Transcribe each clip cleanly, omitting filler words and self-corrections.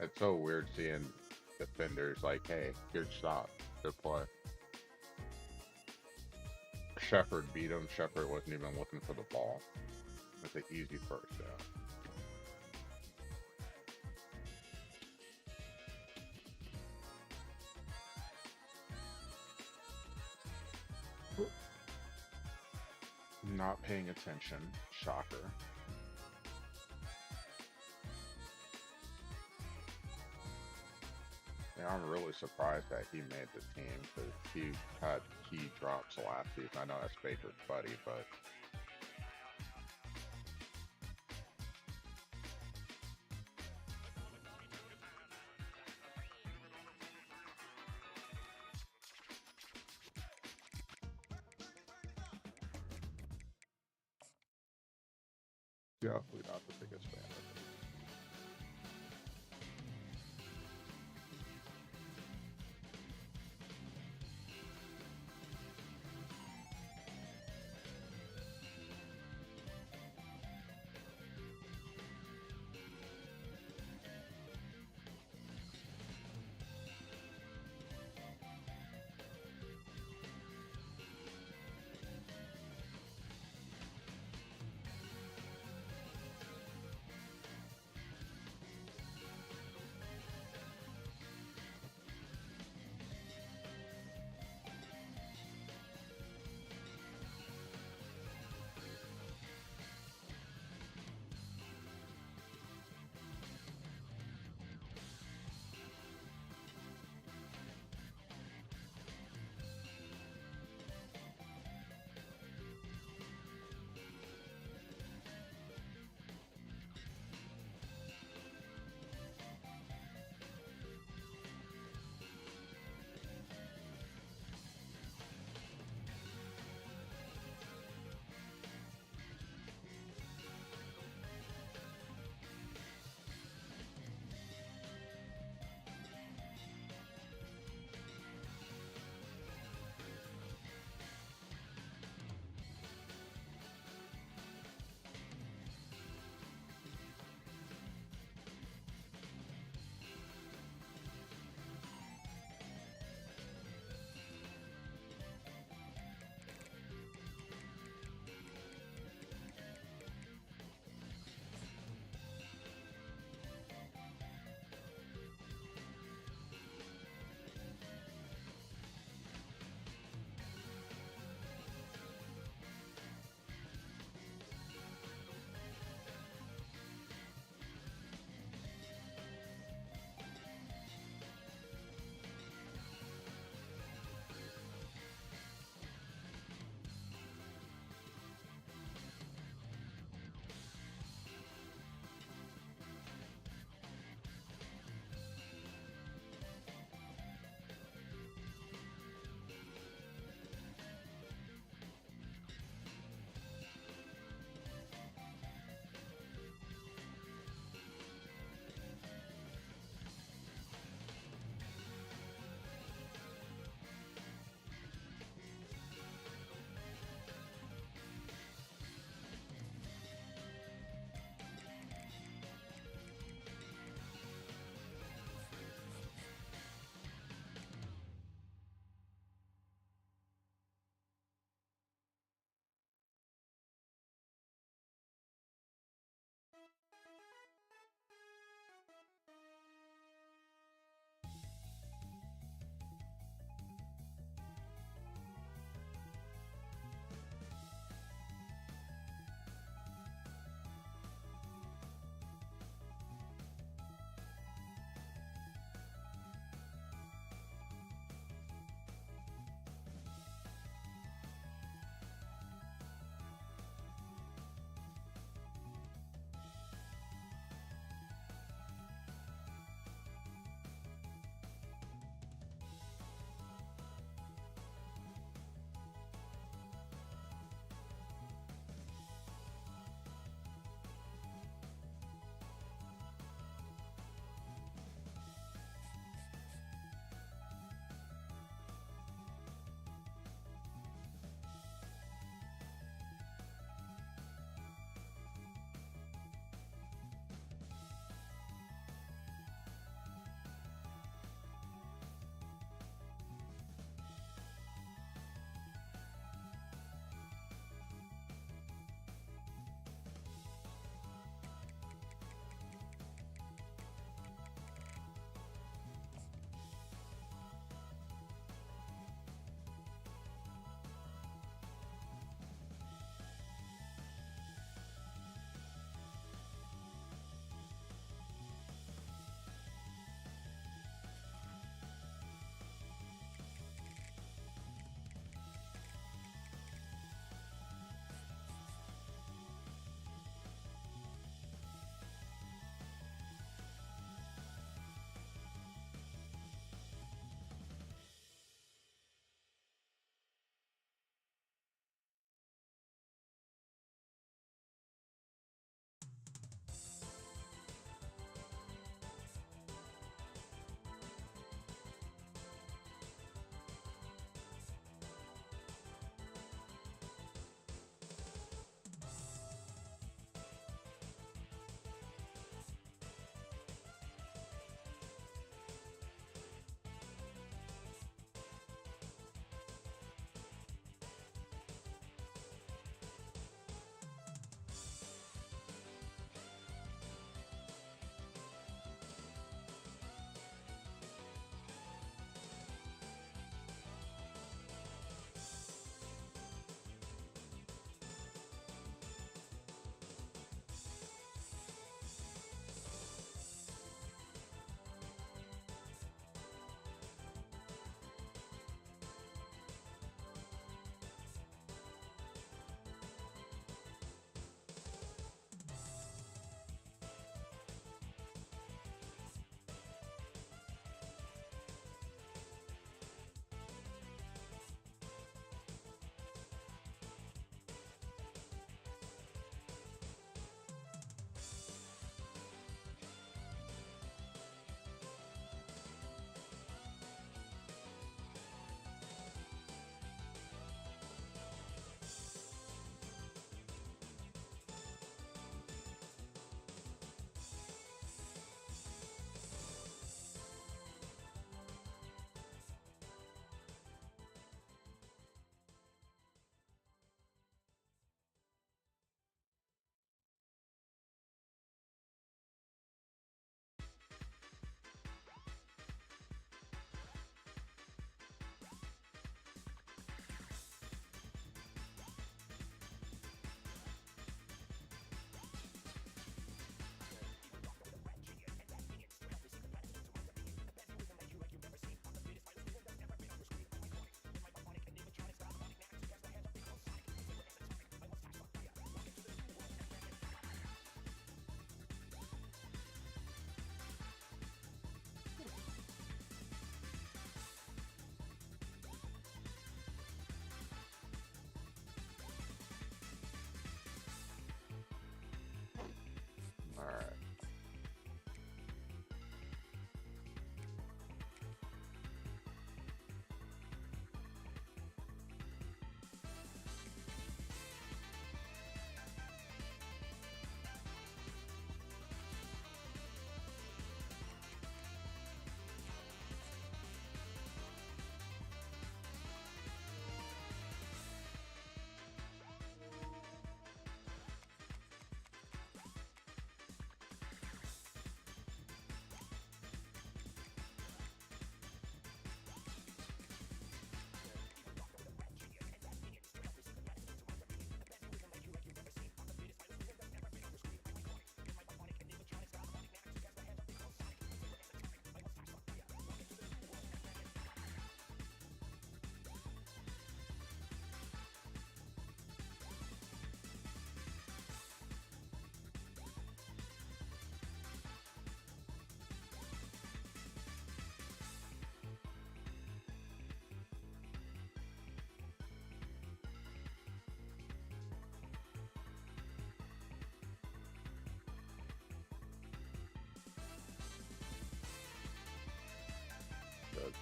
It's so weird seeing defenders like, hey, good shot, good play. Shepard beat him. Shepard wasn't even looking for the ball. It's an easy first down. Not paying attention. Shocker. Yeah, I'm really surprised that he made the team because he had key drops last season. I know that's Baker's buddy, but definitely not the biggest fan of it.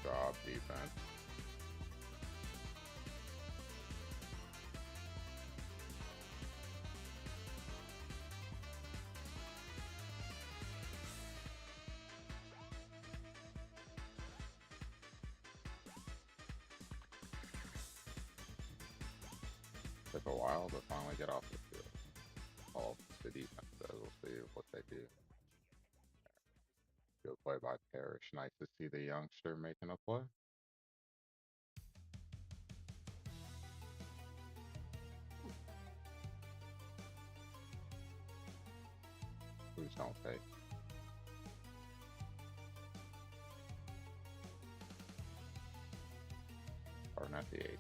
job, defense. Took a while to finally get off the field. All the defense does. We'll see what they do. Good play by Parrish. Nice to see the youngster making a play. Please don't take. Or not the 8.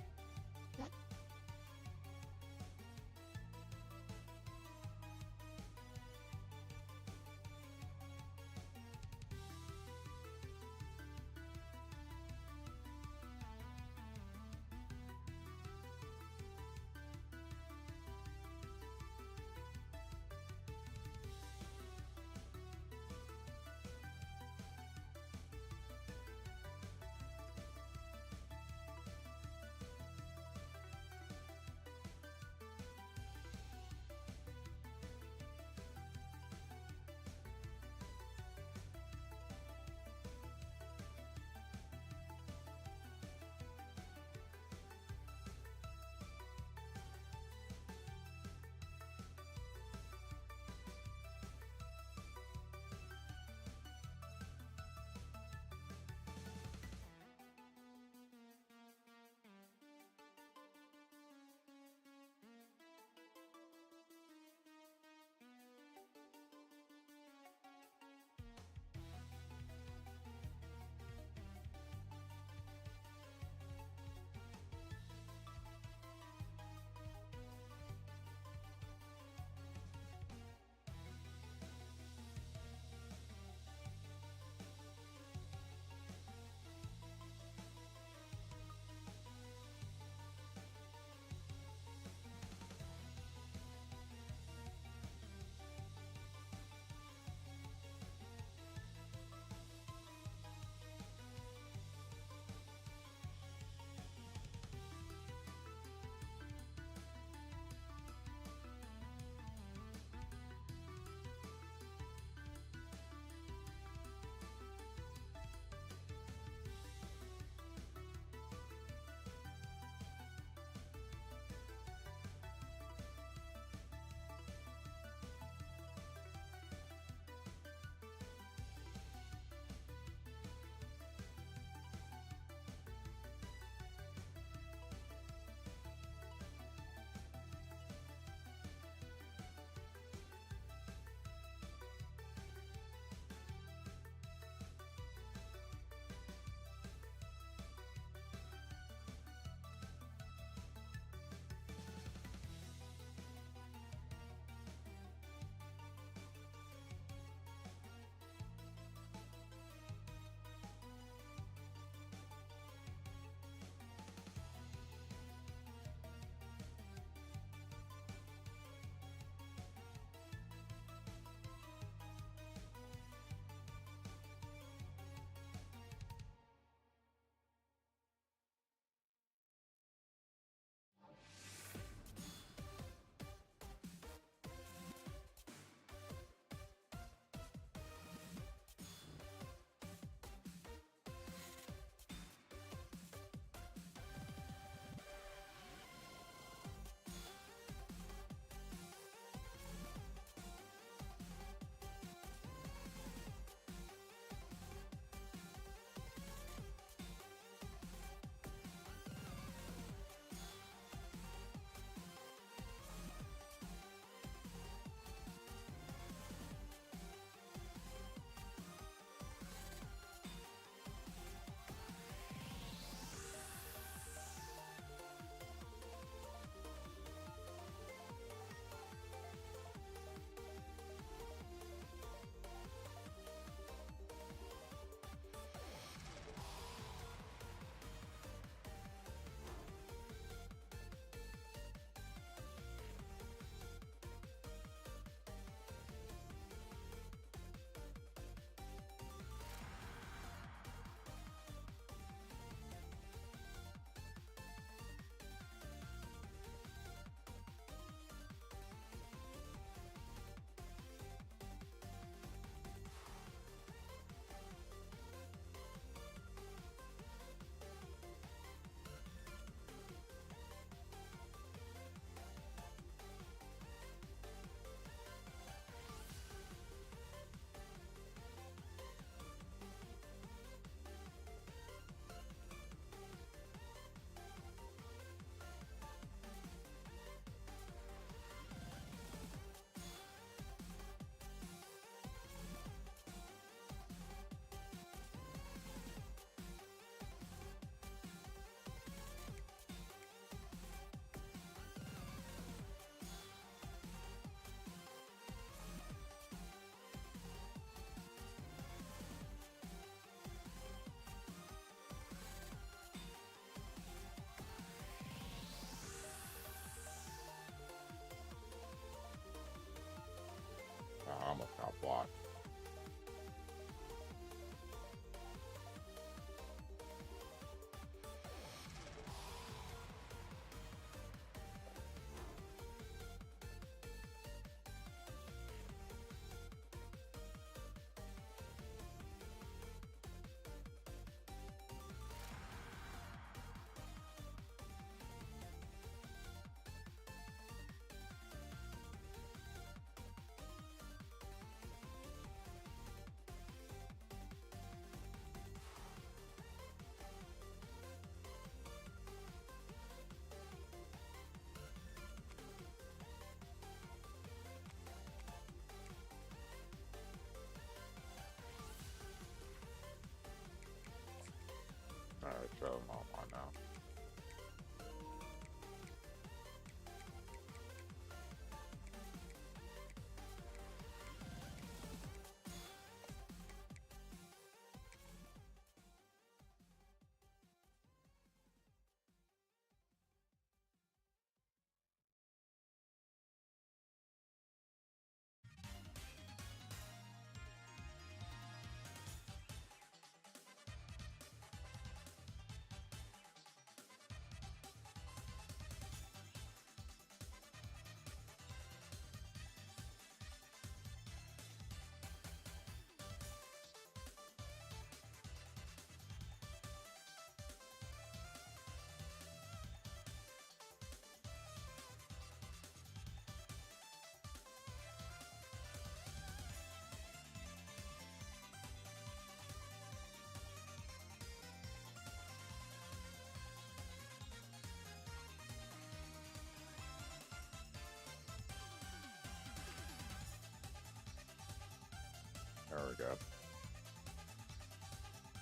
There we go.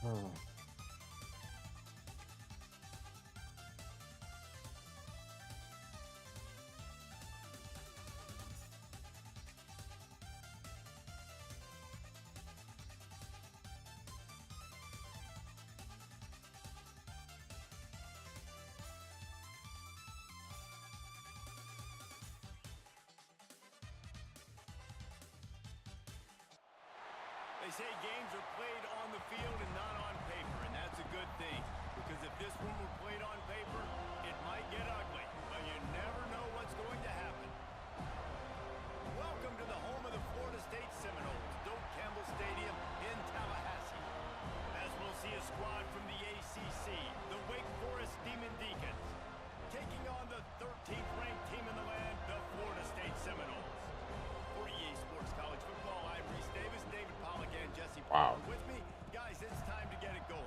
Oh. They say games are played on the field and not on paper, and that's a good thing. Because if this one were played on paper, it might get ugly. But you never know what's going to happen. Welcome to the home of the Florida State Seminoles, Doak Campbell Stadium in Tallahassee. As we'll see a squad from the ACC, the Wake Forest Demon Deacons, taking on the 13th ranked team in the land, the Florida State Seminoles. For EA Sports College Football, I'm Reese Davis, David Pollack, and Jesse Palmer with me. Guys, it's time to get it going.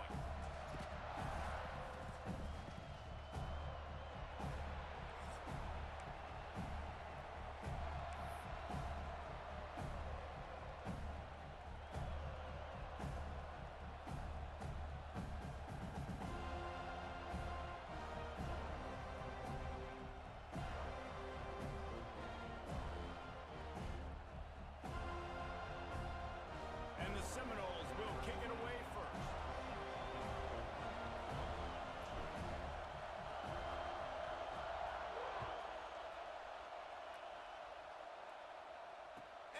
And the Seminoles will kick it away first.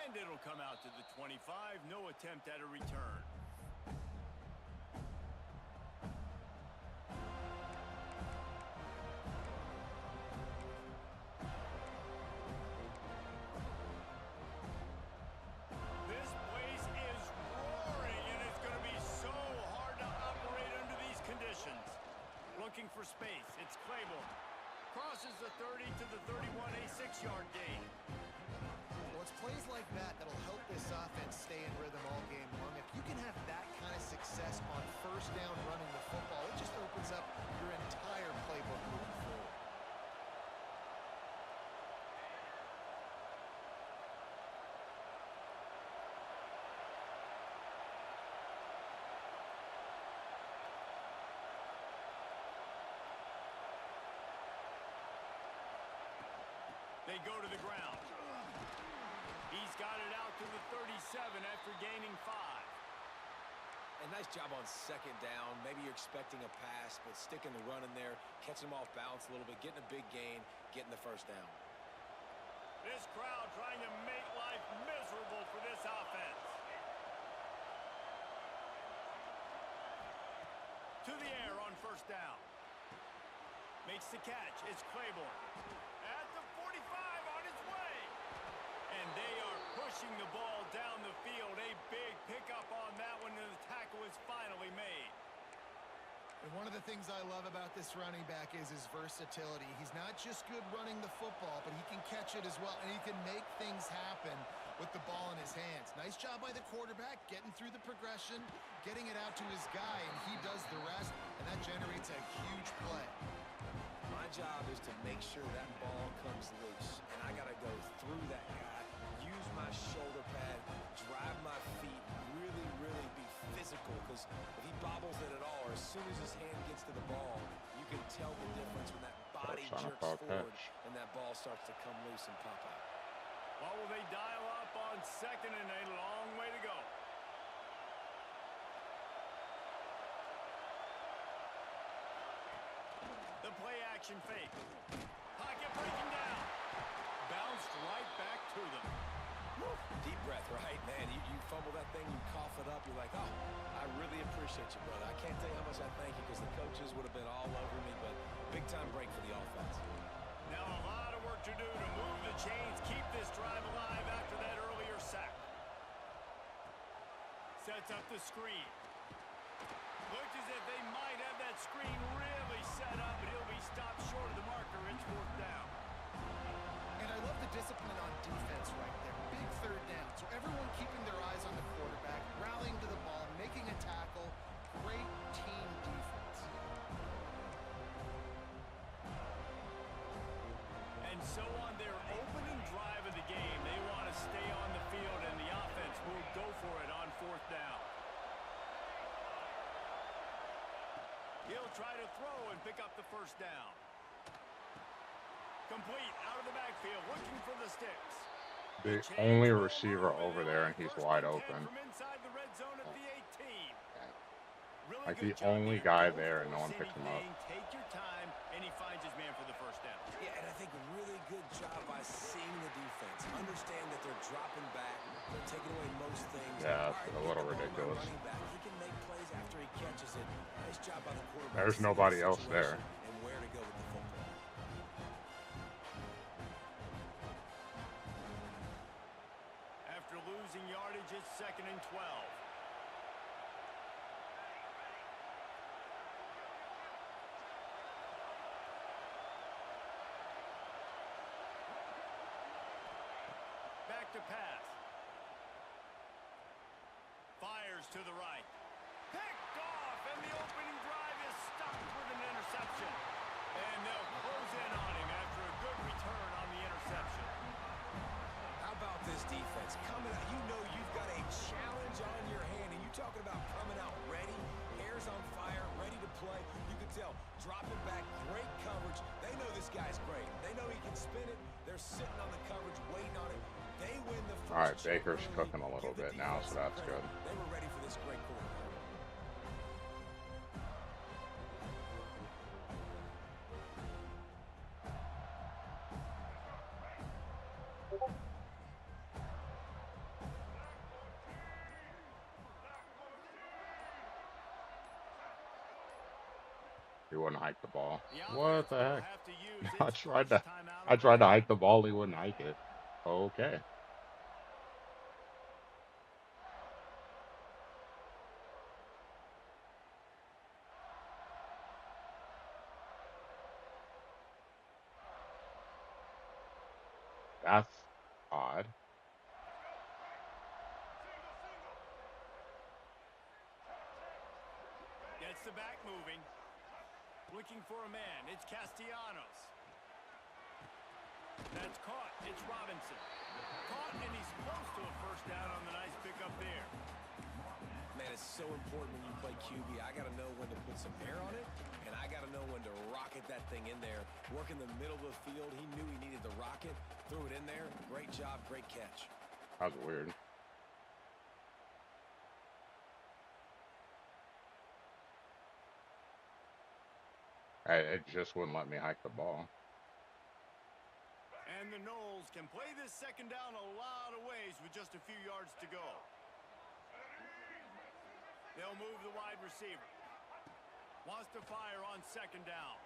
And it'll come out to the 25. No attempt at a return. This place is roaring, and it's going to be so hard to operate under these conditions. Looking for space. It's Claiborne. Crosses the 30 to the 31, a 6-yard gain. Well, it's plays like that that'll help this offense stay in rhythm all game long. If you can have that kind of success on first down running the football, it just opens up your entire playbook moving forward. They go to the ground. He's got it out to the 37 after gaining 5. A nice job on second down. Maybe you're expecting a pass, but sticking the run in there, catching them off balance a little bit, getting a big gain, getting the first down. This crowd trying to make life miserable for this offense. To the air on first down. Makes the catch. It's Claiborne. At the 45 on its way. And they are pushing the ball down the field. A big pickup on that one, and the tackle is finally made. And one of the things I love about this running back is his versatility. He's not just good running the football, but he can catch it as well, and he can make things happen with the ball in his hands. Nice job by the quarterback, getting through the progression, getting it out to his guy, and he does the rest, and that generates a huge play. My job is to make sure that ball comes loose, and I got to go through that guy, use my shoulder pad, drive my feet, really be physical, because if he bobbles it at all, or as soon as his hand gets to the ball, you can tell the difference when that body jerks forward and that ball starts to come loose and pop out. Well, will they dial up on second, and a long way to go. The play action fake. Pocket breaking down. Bounced right back to them. Woo. Deep breath, right? Man, you fumble that thing, you cough it up, you're like, oh, I really appreciate you, brother. I can't tell you how much I thank you, because the coaches would have been all over me, but big-time break for the offense. Now a lot of work to do to move the chains, keep this drive alive after that earlier sack. Sets up the screen. Looks as if they might have that screen really set up, but he'll be stopped short of the marker. It's 4th down. And I love the discipline on defense right there. Big 3rd down. So everyone keeping their eyes on the quarterback, rallying to the ball, making a tackle. Great team defense. And so on their opening drive of the game, they want to stay on the field, and the offense will go for it on 4th the first down. Complete out of the backfield, looking for the sticks. The only receiver over there, and he's wide open. From inside the red zone at the 18. Really Like good the job only there. guy Don't there, and no force one picks him up. anything. Take your time, and he finds his man for the first down. Yeah, and I think a really good job by seeing the defense. Understand that they're dropping back. They're taking away most things. Yeah, it's All right, a get little the ball to my ridiculous. running back. He can make plays after he catches it. Nice job by the quarterback. There's seeing nobody the else there. situation and where to go with the football. After losing yardage, it's 2nd and 12. Back to pass. Fires to the right. Picked off, and the opening drive is stopped with an interception. And they'll close in on him after a good return on the interception. How about this defense? Coming out, you know you've got a challenge on your hand, and you talking about coming out ready, hair's on fire, ready to play. You can tell, dropping back, great coverage. They know this guy's great. They know he can spin it. They're sitting on the coverage, waiting on it. They win the first. All right, Baker's early. cooking a little Give the bit now, so defense that's credit. good. They were ready for this great quarterback. He wouldn't hike the ball. The What offense the will heck? have to use I its tried first to, timeout I of tried to the hike the ball. He wouldn't hike it. Okay. That's odd. Gets the back moving. Looking for a man. It's Castellanos. That's caught. It's Robinson. Caught, and he's close to a first down on the nice pickup there. Man, it's so important when you play QB. I got to know when to put some air on it, and I got to know when to rocket that thing in there. Work in the middle of the field. He knew he needed the rocket. Threw it in there. Great job. Great catch. That was weird. It just wouldn't let me hike the ball. And the Knowles can play this second down a lot of ways with just a few yards to go. They'll move the wide receiver. Wants to fire on second down.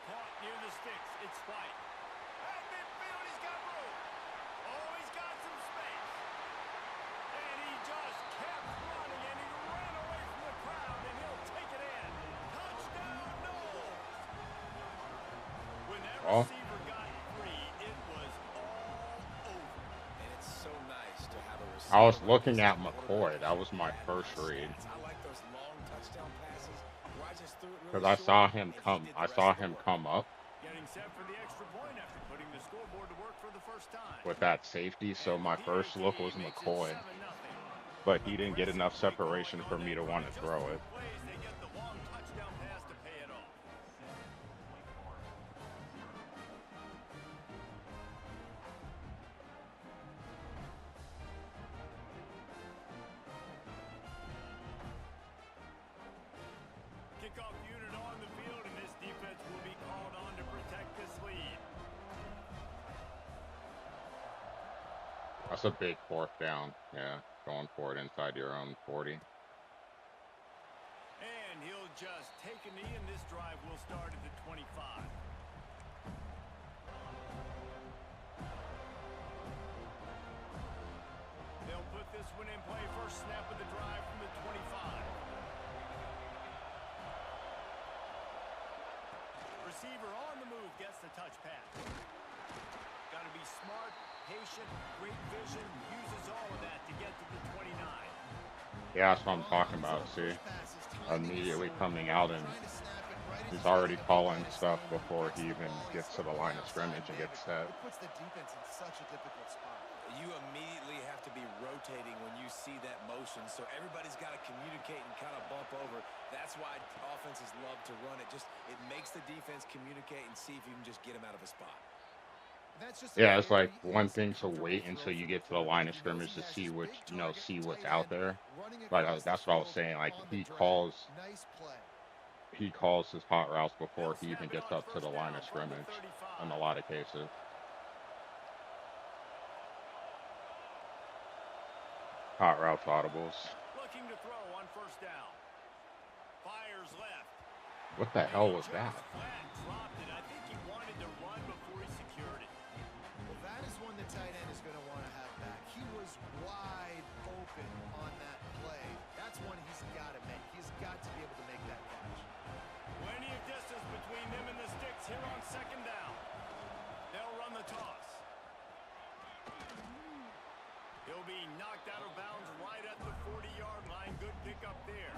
Caught near the sticks. It's White. At midfield, he's got room. Oh, he's got some space. And he just kept running, and he ran away from the crowd, and he'll take it in. Touchdown, Knowles. When that receiver got free, it was all over. And it's so nice to have a receiver. I was looking at McCoy. That was my first read. I like those long touchdown passes where I just threw it really Because I short, saw him and he come. did the I rest saw of the him work. come up Getting set for the extra point after putting the scoreboard to work for the first time. with that safety. So And my the first PAT look was makes it McCoy, 7-0. but he didn't get enough Aggressive play separation calling for on me that to run, want and to just throw the it. plays, they get the long touchdown pass to pay it off. Kickoff unit on the field, and this defense will be called on to protect this lead. That's a big fourth down. Yeah, going for it inside your own 40. And he'll just take a knee, and this drive will start at the 25. They'll put this one in play. First snap of the drive from the 25. Receiver on the move, gets the touch pass. Got to be smart, patient, great vision, uses all of that to get to the 29. Yeah, that's what I'm talking about. See, immediately coming out and right as He's he's getting already a big calling play stuff started, before gets he the even ball, he's gets to the quickly line of outside scrimmage and man. gets set. It puts the defense in such a difficult spot. You immediately have to be rotating when you see that motion, so everybody's got to communicate and kind of bump over. That's why offenses love to run it. It makes the defense communicate and see if you can just get him out of a spot. That's just a Yeah, it's like very one easy, thing to comfortable wait throw until you from the get to the quarterback. line of He knows scrimmage he to has see this which, big you know, target see in what's tight out end there. running But across the that's what I was field saying. Like on the drag. Nice play. he calls his hot routes before They'll he even snap it gets on up to the first line down of from the scrimmage 35. in a lot of cases. Hot routes audibles. Looking to throw on first down. Fires left. What the And hell he was just that? flat dropped it. I think he wanted to run before he secured it. Well, that is one the tight end is going to want to have back. He was wide open on that play. That's one he's got to make. He's got to be able to make that catch. Plenty of distance between them and the sticks here on second down. They'll run the toss. He'll be knocked out of bounds right at the 40-yard line. Good pickup there.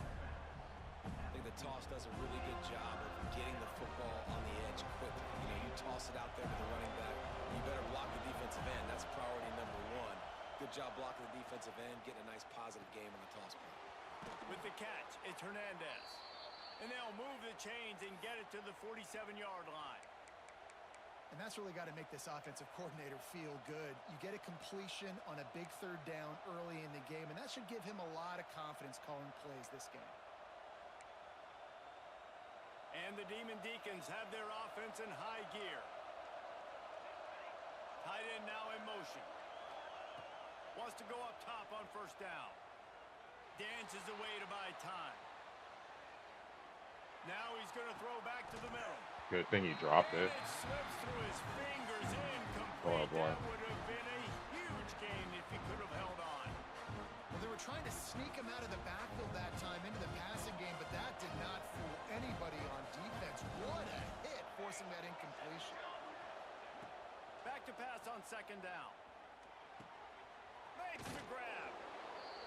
I think the toss does a really good job of getting the football on the edge quickly. You know, you toss it out there to the running back, you better block the defensive end. That's priority number one. Good job blocking the defensive end, getting a nice positive game on the toss play. With the catch, it's Hernandez. And they'll move the chains and get it to the 47-yard line. And that's really got to make this offensive coordinator feel good. You get a completion on a big third down early in the game, and that should give him a lot of confidence calling plays this game. And the Demon Deacons have their offense in high gear. Tight end now in motion. Wants to go up top on first down. Dances away to buy time. Now he's going to throw back to the middle. Good thing he dropped it. It slips through his fingers, incomplete. Oh, boy. That would have been a huge gain if he could have held on. Well, they were trying to sneak him out of the backfield that time into the passing game, but that did not fool anybody on defense. What a hit, forcing that incompletion. Back to pass on second down. Makes the grab.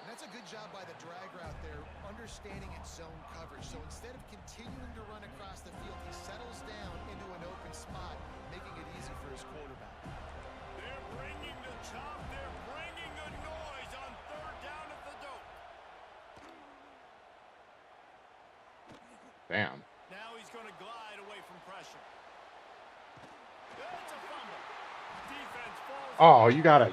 And that's a good job by the drag route there, understanding its zone coverage. So instead of continuing to run across the field, he settles down into an open spot, making it easy for his quarterback. They're bringing the chop. They're bringing the noise on third down at the dope. Damn. Now he's going to glide away from pressure. It's a fumble. Defense falls. Oh, you gotta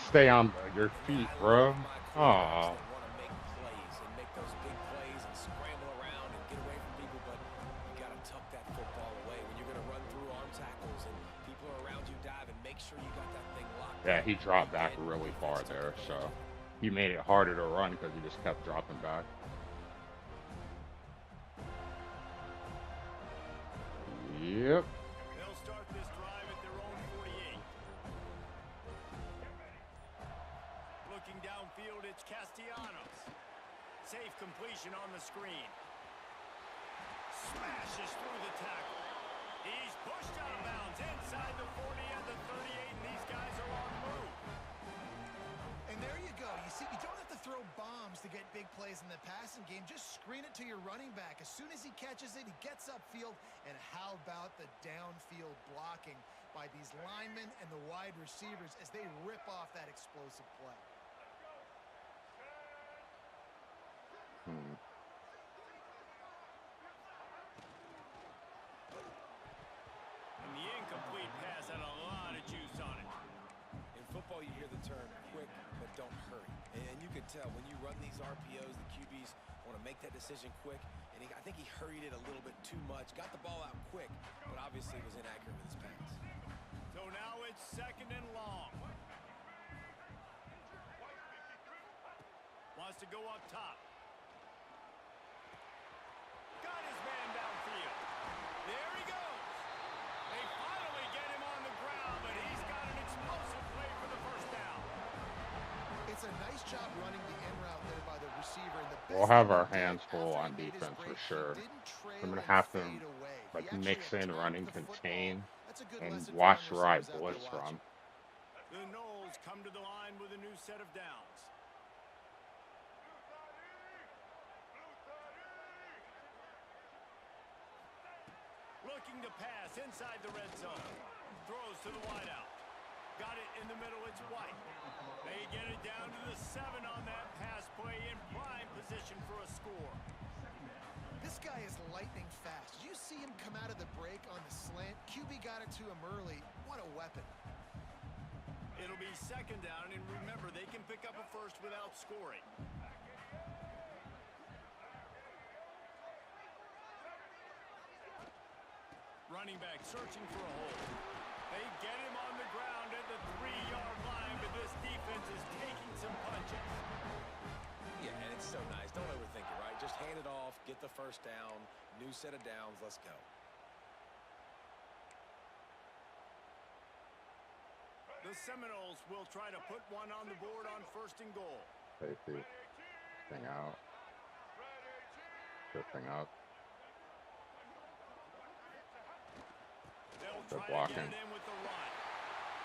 stay on your feet, bro. Oh, That want to make plays and make those big plays and scramble around and get away from people, but you got to tuck that football away when you're going to run through arm tackles and people are around you diving. Make sure you got that thing locked. yeah, he dropped back really far there, so he made it harder to run because he just kept dropping back. Yep. They'll start this drive at their own 48. Looking downfield, it's Castellanos. Safe completion on the screen. Smashes through the tackle. He's pushed out of bounds inside the 40 and the 38, and these guys are on the move. And there you go. You see, you don't have to throw bombs to get big plays in the passing game. Just screen it to your running back. As soon as he catches it, he gets upfield. And how about the downfield blocking by these linemen and the wide receivers as they rip off that explosive play? And the incomplete pass had a lot of juice on it. In football, you hear the term quick, but don't hurry. And you can tell when you run these RPOs, the QBs want to make that decision quick. And I think he hurried it a little bit too much. Got the ball out quick, but obviously was inaccurate with his pass. So now it's second and long. Wants to go up top. Got his man downfield. There he goes. They finally get him on the ground, but he's got an explosive play for the first down. It's a nice job running the in route there by the receiver. And the We'll best have thing our he did hands full after on he made his defense for break, he sure. didn't trail I'm gonna and have to fade away. He like actually mix in attacked running the football. contain That's a good and lesson for watch young where I receivers out there blitz watching. from. The Knowles come to the line with a new set of downs. looking to pass inside the red zone. Throws to the wideout. Got it in the middle, it's White. They get it down to the 7 on that pass play in prime position for a score. This guy is lightning fast. Did you see him come out of the break on the slant? QB got it to him early. What a weapon. It'll be second down, and remember, they can pick up a first without scoring. Running back searching for a hole. They get him on the ground at the 3-yard line, but this defense is taking some punches. Yeah, and it's so nice. Don't overthink it, right? Just hand it off, get the first down, new set of downs, let's go. The Seminoles will try to put one on the board on 1st and goal. Safety. Thing out. Drifting up. They'll Good try to blocking. get it in with the run.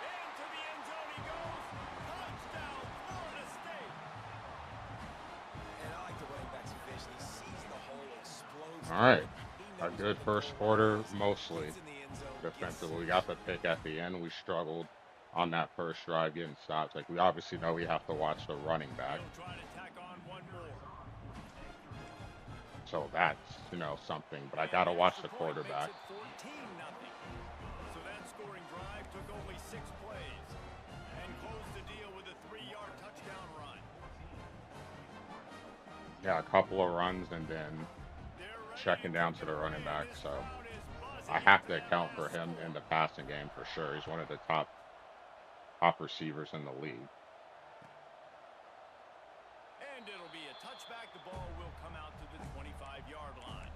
Into the end zone he goes. Touchdown, Florida State. And I like the running back's vision. He sees the hole, explodes. All right. He A knows good what first the quarter, ball is. mostly Gets in the end zone, gets defensively. We six. got the pick at the end. We struggled on that first drive getting stops. Like, we obviously know we have to watch the running back. They'll try to tack on one more. So that's, something. But I got to watch the quarterback. Makes it 14-0. So that scoring drive took only 6 plays and closed the deal with a 3-yard touchdown run. Yeah, a couple of runs and then They're ready checking down to the running back. So I have to account for him in the passing game for sure. He's one of the top receivers in the league. And it'll be a touchback. The ball will come out to the 25-yard line.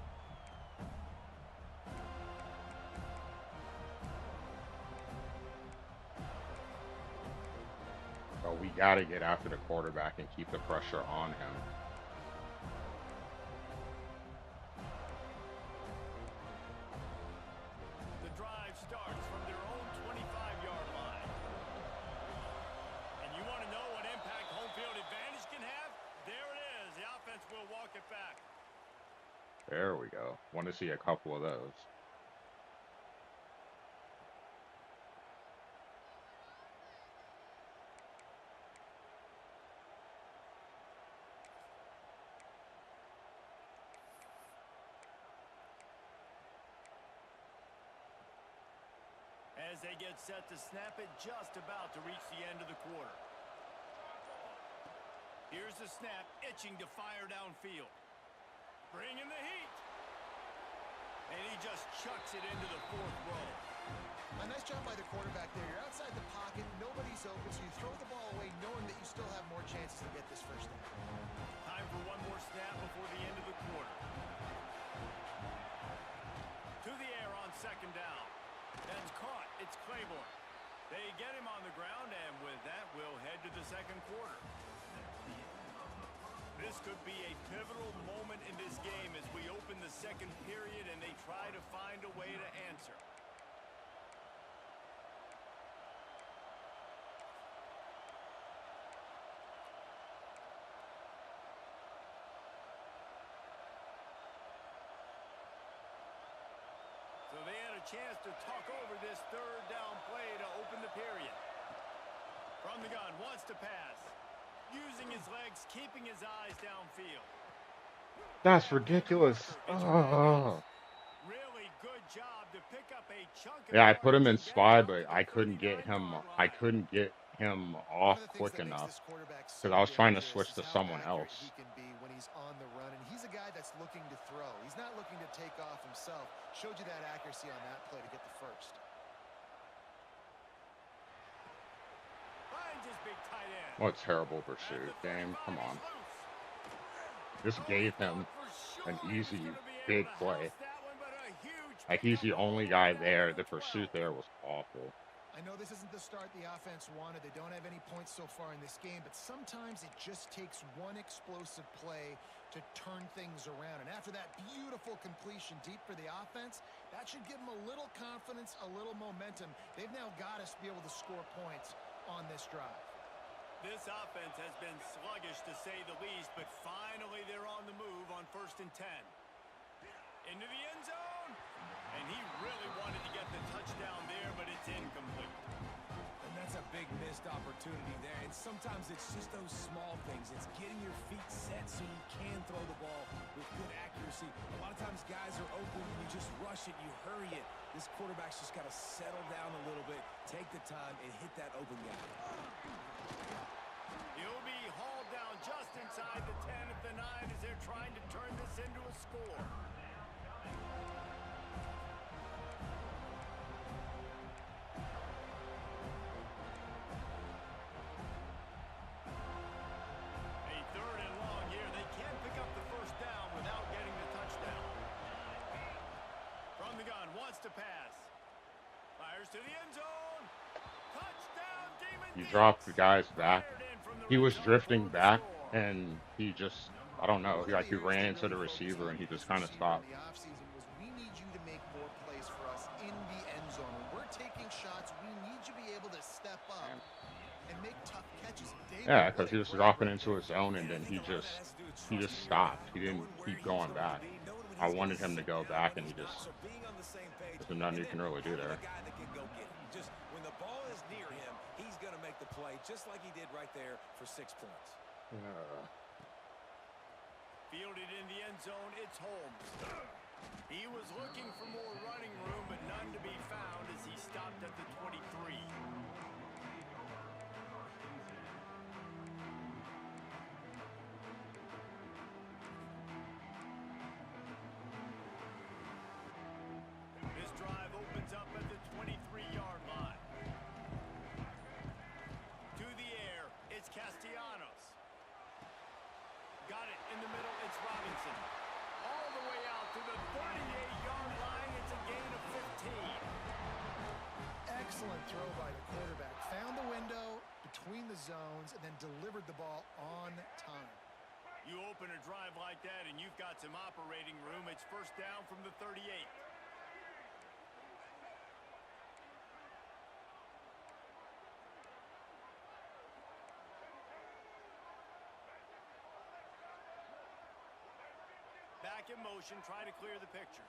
So we got to get after the quarterback and keep the pressure on him. The drive starts from their own 25-yard line. And you want to know what impact home field advantage can have? There it is. The offense will walk it back. There we go. Want to see a couple of those. As they get set to snap it, just about to reach the end of the quarter. Here's the snap, itching to fire downfield. Bringing the heat. And he just chucks it into the 4th row. A nice job by the quarterback there. You're outside the pocket, nobody's open, so you throw the ball away knowing that you still have more chances to get this first down. Time for one more snap before the end of the quarter. To the air on 2nd down. That's caught. It's Claiborne. They get him on the ground, and with that, we'll head to the 2nd quarter. This could be a pivotal moment in this game as we open the 2nd period and they try to find a way to answer. So they had a chance to talk over this 3rd down play to open the period. From the gun, wants to pass. Using his legs, keeping his eyes downfield. That's ridiculous. Oh. Really good job to pick up a chunk of Yeah, I put him in yardage and spy, get but out to I the couldn't get him. 39-yard I line. couldn't get him One off of the things quick that makes enough this quarterback so because I was trying to dangerous switch is to how someone accurate else. He can be when he's on the run, and he's a guy that's looking to throw. He's not looking to take off himself. Showed you that accuracy on that play to get the first. Finds his big tight end. What a terrible At pursuit the game. 35, Come he's on. loose. This gave him For an sure easy, he's gonna be able big to play. house that one, but a huge Like, he's the pickup only all guy the way there. down to The pursuit 12. there was awful. I know this isn't the start the offense wanted. They don't have any points so far in this game, but sometimes it just takes one explosive play to turn things around. And after that beautiful completion deep for the offense, that should give them a little confidence, a little momentum. They've now got us to be able to score points on this drive. This offense has been sluggish to say the least, but finally they're on the move on 1st and 10. Into the end zone. And And he really wanted to get the touchdown there, but it's incomplete. And that's a big missed opportunity there. And sometimes it's just those small things. It's getting your feet set so you can throw the ball with good accuracy. A lot of times guys are open, you just rush it, you hurry it. This quarterback's just got to settle down a little bit, take the time, and hit that open guy. He'll be hauled down just inside the 10 at the 9 as they're trying to turn this into a score. A 3rd and long here. They can't pick up the first down without getting the touchdown. From the gun, wants to pass. Fires to the end zone. Touchdown, Demon He Deacons. dropped the guys back. Fired in from the He red was zone drifting for the back, score. and he just, I don't know, One of like the he areas ran they into the really focused receiver on and he with just this kind of receiver stopped. in the offseason was, we need you to make more plays for us in the end zone. When we're taking shots, we need you to be able to step up and make tough catches. David, Yeah, what because a he was grab dropping right into there. his zone, and And I then think a lot of that has to do with he just trusting your guy, stopped. He didn't knowing where keep he's going going to back. be, knowing when I he's going wanted to him to sit go down, back, when and he he's not. just, So being on the same page, there's nothing and you then can really do having there. a guy that can go get it. Just when the ball is near him, he's going to make the play, just like he did right there for 6 points. Fielded in the end zone, it's Holmes. He was looking for more running room, but none to be found as he stopped at the 23. This drive opens up at the 23-yard line. To the air, it's Castellanos. Got it in the middle, it's Robinson. All the way out to the 38-yard line, it's a gain of 15. Excellent throw by the quarterback. Found the window between the zones and then delivered the ball on time. You open a drive like that and you've got some operating room. It's first down from the 38. Back in motion, try to clear the picture.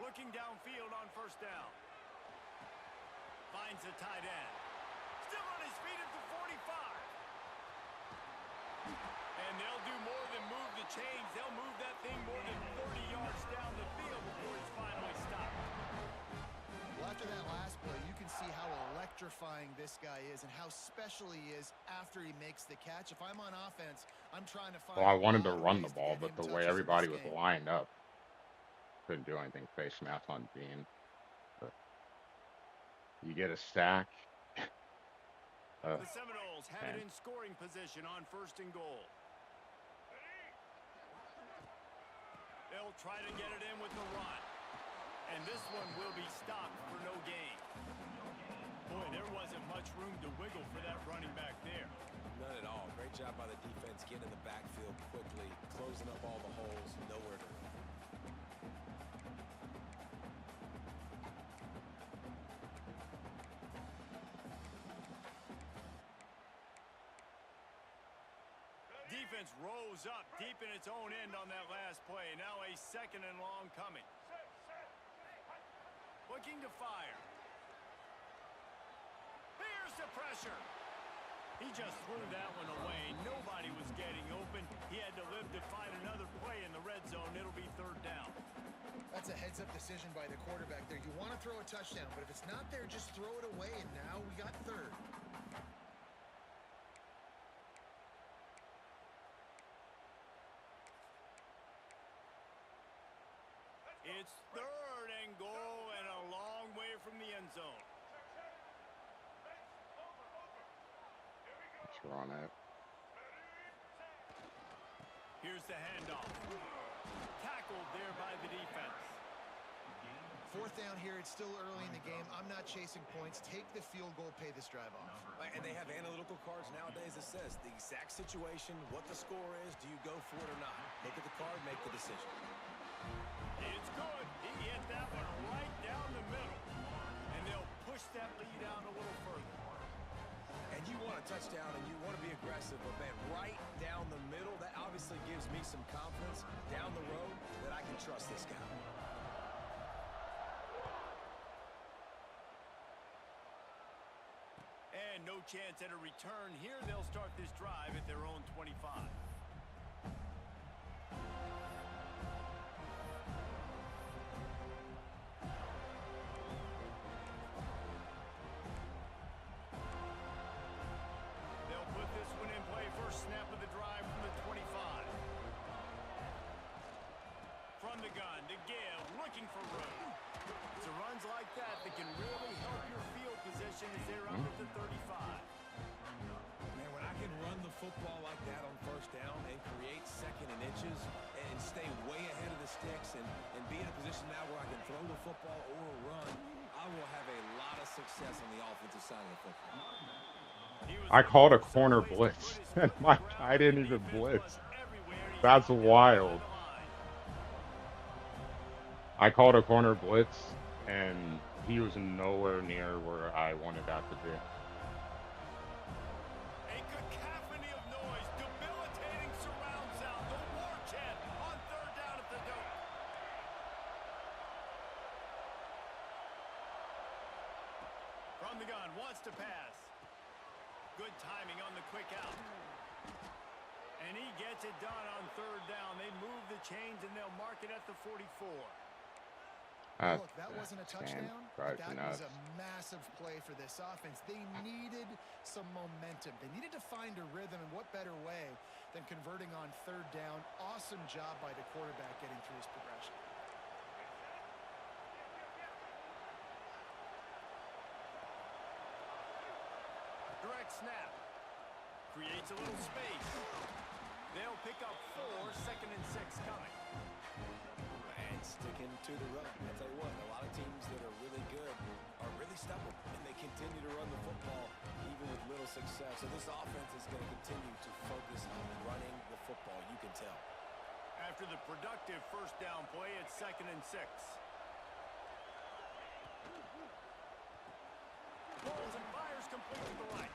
Looking downfield on first down. Finds the tight end. Still on his feet at the 45. And they'll do more than move the chains. They'll move that thing more than 30 yards down the field before it's finally stopped. Well, after that last play, you can see how electrifying this guy is and how special he is after he makes the catch. If I'm on offense, I'm trying to find Well, I a wanted to lot of run the ways to ball, get but him the way touches in everybody this was game. lined up, couldn't do anything face mask on Dean. But you get a sack. The Seminoles have it in scoring position on first and goal. They'll try to get it in with the run. And this one will be stopped for no gain. Boy, there wasn't much room to wiggle for that running back there. None at all. Great job by the defense getting in the backfield quickly, closing up all the holes, nowhere to run. Defense rose up deep in its own end on that last play. Now a second and long coming. Looking to fire. Here's the pressure. He just threw that one away. Nobody was getting open. He had to live to find another play in the red zone. It'll be third down. That's a heads-up decision by the quarterback there. You want to throw a touchdown, but if it's not there, just throw it away, and now we got third. It's third and goal and a long way from the end zone. Let's run it. Here's the handoff. Tackled there by the defense. Fourth down here. It's still early in the game. I'm not chasing points. Take the field goal, pay this drive off. And they have analytical cards nowadays that says the exact situation, what the score is, do you go for it or not? Look at the card, make the decision. It's good. He hit that one right down the middle. And they'll push that lead out a little further. And you want a touchdown and you want to be aggressive, but man, right down the middle, that obviously gives me some confidence down the road that I can trust this guy. And no chance at a return here. They'll start this drive at their own 25. They'll put this one in play. First snap of the drive from the 25. From the gun to give, looking for room. It's runs like that that can really help your field position as they're up at the 35. Man, when I can run the football like that on first down and create second and inches and stay way ahead of the sticks and be in a position now where I can throw the football or run, I will have a lot of success on the offensive side of the football. I called a corner blitz, and I didn't even blitz. That's wild. I called a corner blitz, and he was nowhere near where I wanted that to be. A cacophony of noise, debilitating surround sound, the war chant on third down at the dope. From the gun, wants to pass. Good timing on the quick out. And he gets it done on third down. They move the chains, and they'll mark it at the 44. Look, that wasn't a touchdown, but that nuts. was a massive play for this offense. They needed some momentum. They needed to find a rhythm, and what better way than converting on third down. Awesome job by the quarterback getting through his progression. Direct snap. Creates a little space. They'll pick up 4, 2nd and 6 coming. And sticking to the run. I'll tell you what, a lot of teams that are really good are really stubborn, and they continue to run the football even with little success. So this offense is going to continue to focus on running the football, you can tell. After the productive first down play, it's 2nd and 6. Pulls and fires complete to the right.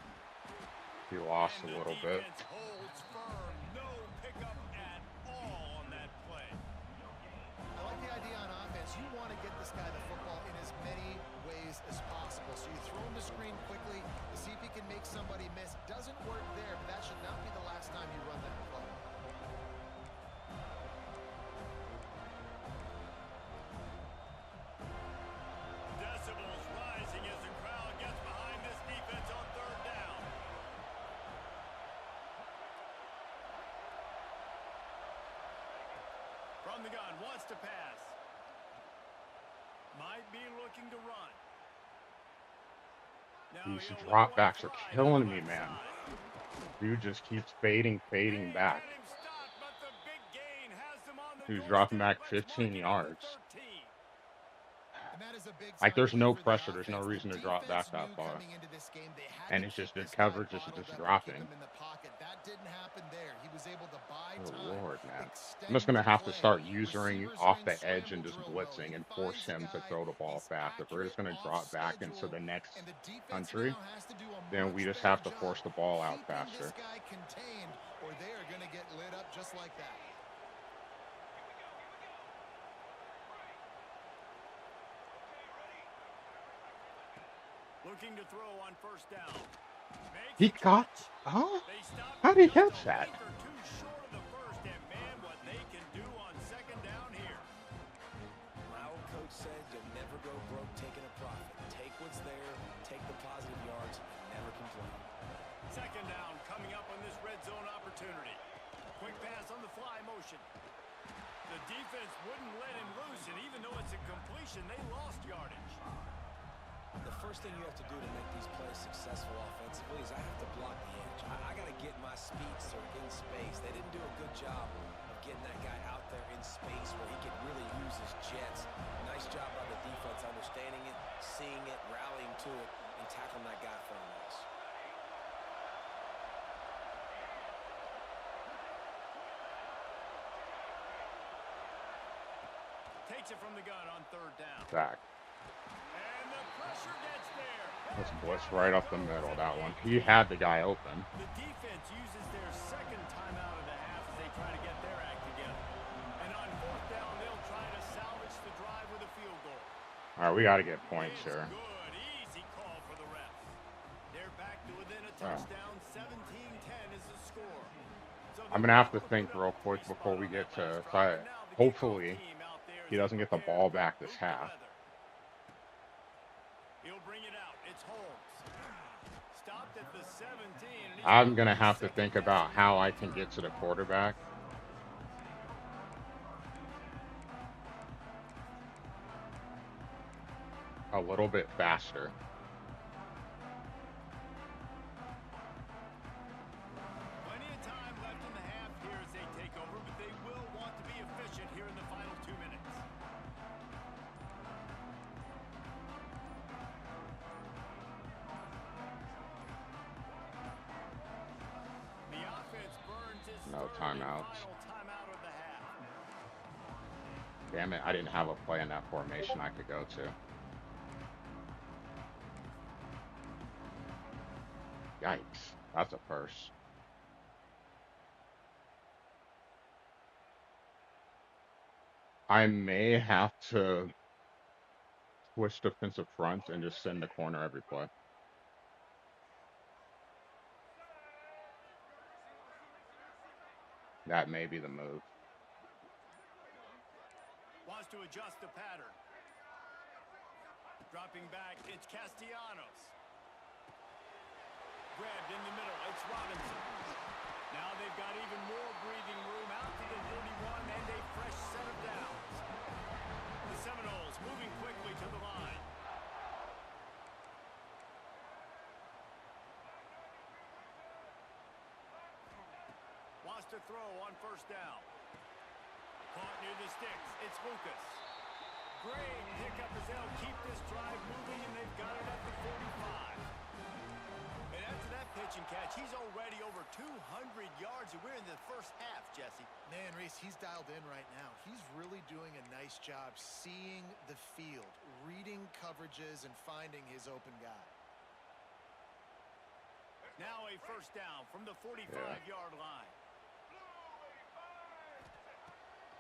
He lost a little bit. Holds firm. No pickup at all on that play. I like the idea on offense. You want to get this guy the football in as many ways as possible. So you throw him the screen quickly to see if he can make somebody miss. Doesn't work there, but that should not be the last time you run that play. Decibels rising as the crowd gets behind this defense on third down. From the gun, wants to pass. Might be looking to run. Now These he'll drop let backs one are fly killing to the me, left man. side. Dude just keeps fading back. Had him stopped, but the big gain has them on the He's dropping doorstep. back Let's 15 mark it at the yards. 13. And that is a big Like, sign there's no for the pressure. There's no offense. reason The to drop back defense that knew far. coming into this game they had And to it's just keep good this guy coverage, just bottled up and keep dropping. him in the pocket. That didn't happen there. He was able to buy Oh, time. Lord, man. I'm Extend just going to the have to play. start using Receivers off are in the edge and scramble just drill mode. blitzing He and force finds the him to guy, throw the ball he's fast. If we're accurate, just going to off drop back into schedule, the next and the defense country, now has to do a then much we just better have to job force the ball out keeping faster. this guy contained, or they are going to get lit up just like that. Looking to throw on first down. Makes He the got... catch. Huh? They stopped How did he just catch a that? week or two short of the first, and man, what they can do on second down here. My old coach said you'll never go broke taking a profit. Take what's there, take the positive yards, and never complain. Second down coming up on this red zone opportunity. Quick pass on the fly motion. The defense wouldn't let him loose, and even though it's a completion, they lost yardage. The first thing you have to do to make these plays successful offensively is I have to block the edge. I got to get my speedster in space. They didn't do a good job of getting that guy out there in space where he could really use his jets. Nice job by the defense understanding it, seeing it, rallying to it, and tackling that guy for a loss. Takes it from the gun on third down. Back. And the pressure gets there. Let's blitz right up the middle, that one. He had the guy open. The defense uses their second timeout of the half as they try to get their act together. And on fourth down, they'll try to salvage the drive with a field goal. All right, we got to get points It's here. good, easy call for the refs. They're back touchdown. 17-10 is the score. So I'm the gonna have to ball will think put up real a quick pretty before spot we on get that last to. drive. And now the kickoff Hopefully, team out there he as they doesn't get the prepare ball to back this boot the half. leather. He'll bring it out. It's Holmes. Stopped at the 17. And he's I'm moving gonna his have to second think passing about how down. I can get to the quarterback a little bit faster. Plenty of time left in the half here as they take over, but they will want to be efficient here in the final 2 minutes. The offense burns his No third and timeouts. final timeout of the half. Damn it, I didn't have a play in that formation I could go to. Yikes, that's a first. I may have to switch defensive fronts and just send the corner every play. That may be the move. Wants to adjust the pattern. Dropping back, it's Castellanos. Grabbed in the middle, it's Robinson. Now they've got even more breathing room out to the 31 and a fresh set of downs. The Seminoles moving quickly to the line. Wants to throw on first down. Caught near the sticks, it's Lucas. Great pickup as they'll keep this drive moving, and they've got it at the 45. And after that pitch and catch, he's already over 200 yards, and we're in the first half, Jesse. Man, Reese, he's dialed in right now. He's really doing a nice job seeing the field, reading coverages, and finding his open guy. Now a first down from the 45-yard line.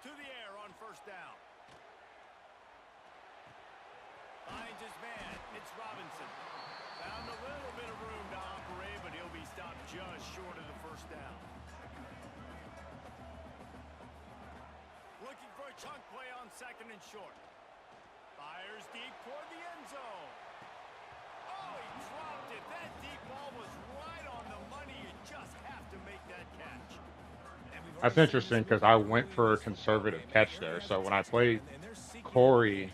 To the air on first down. Finds his man. It's Robinson. Found a little bit of room to operate, but he'll be stopped just short of the first down. Looking for a chunk play on second and short. Fires deep toward the end zone. Oh, he dropped it. That deep ball was right on the money. You just have to make that catch. That's interesting because I went for a conservative catch there. So when I played Corey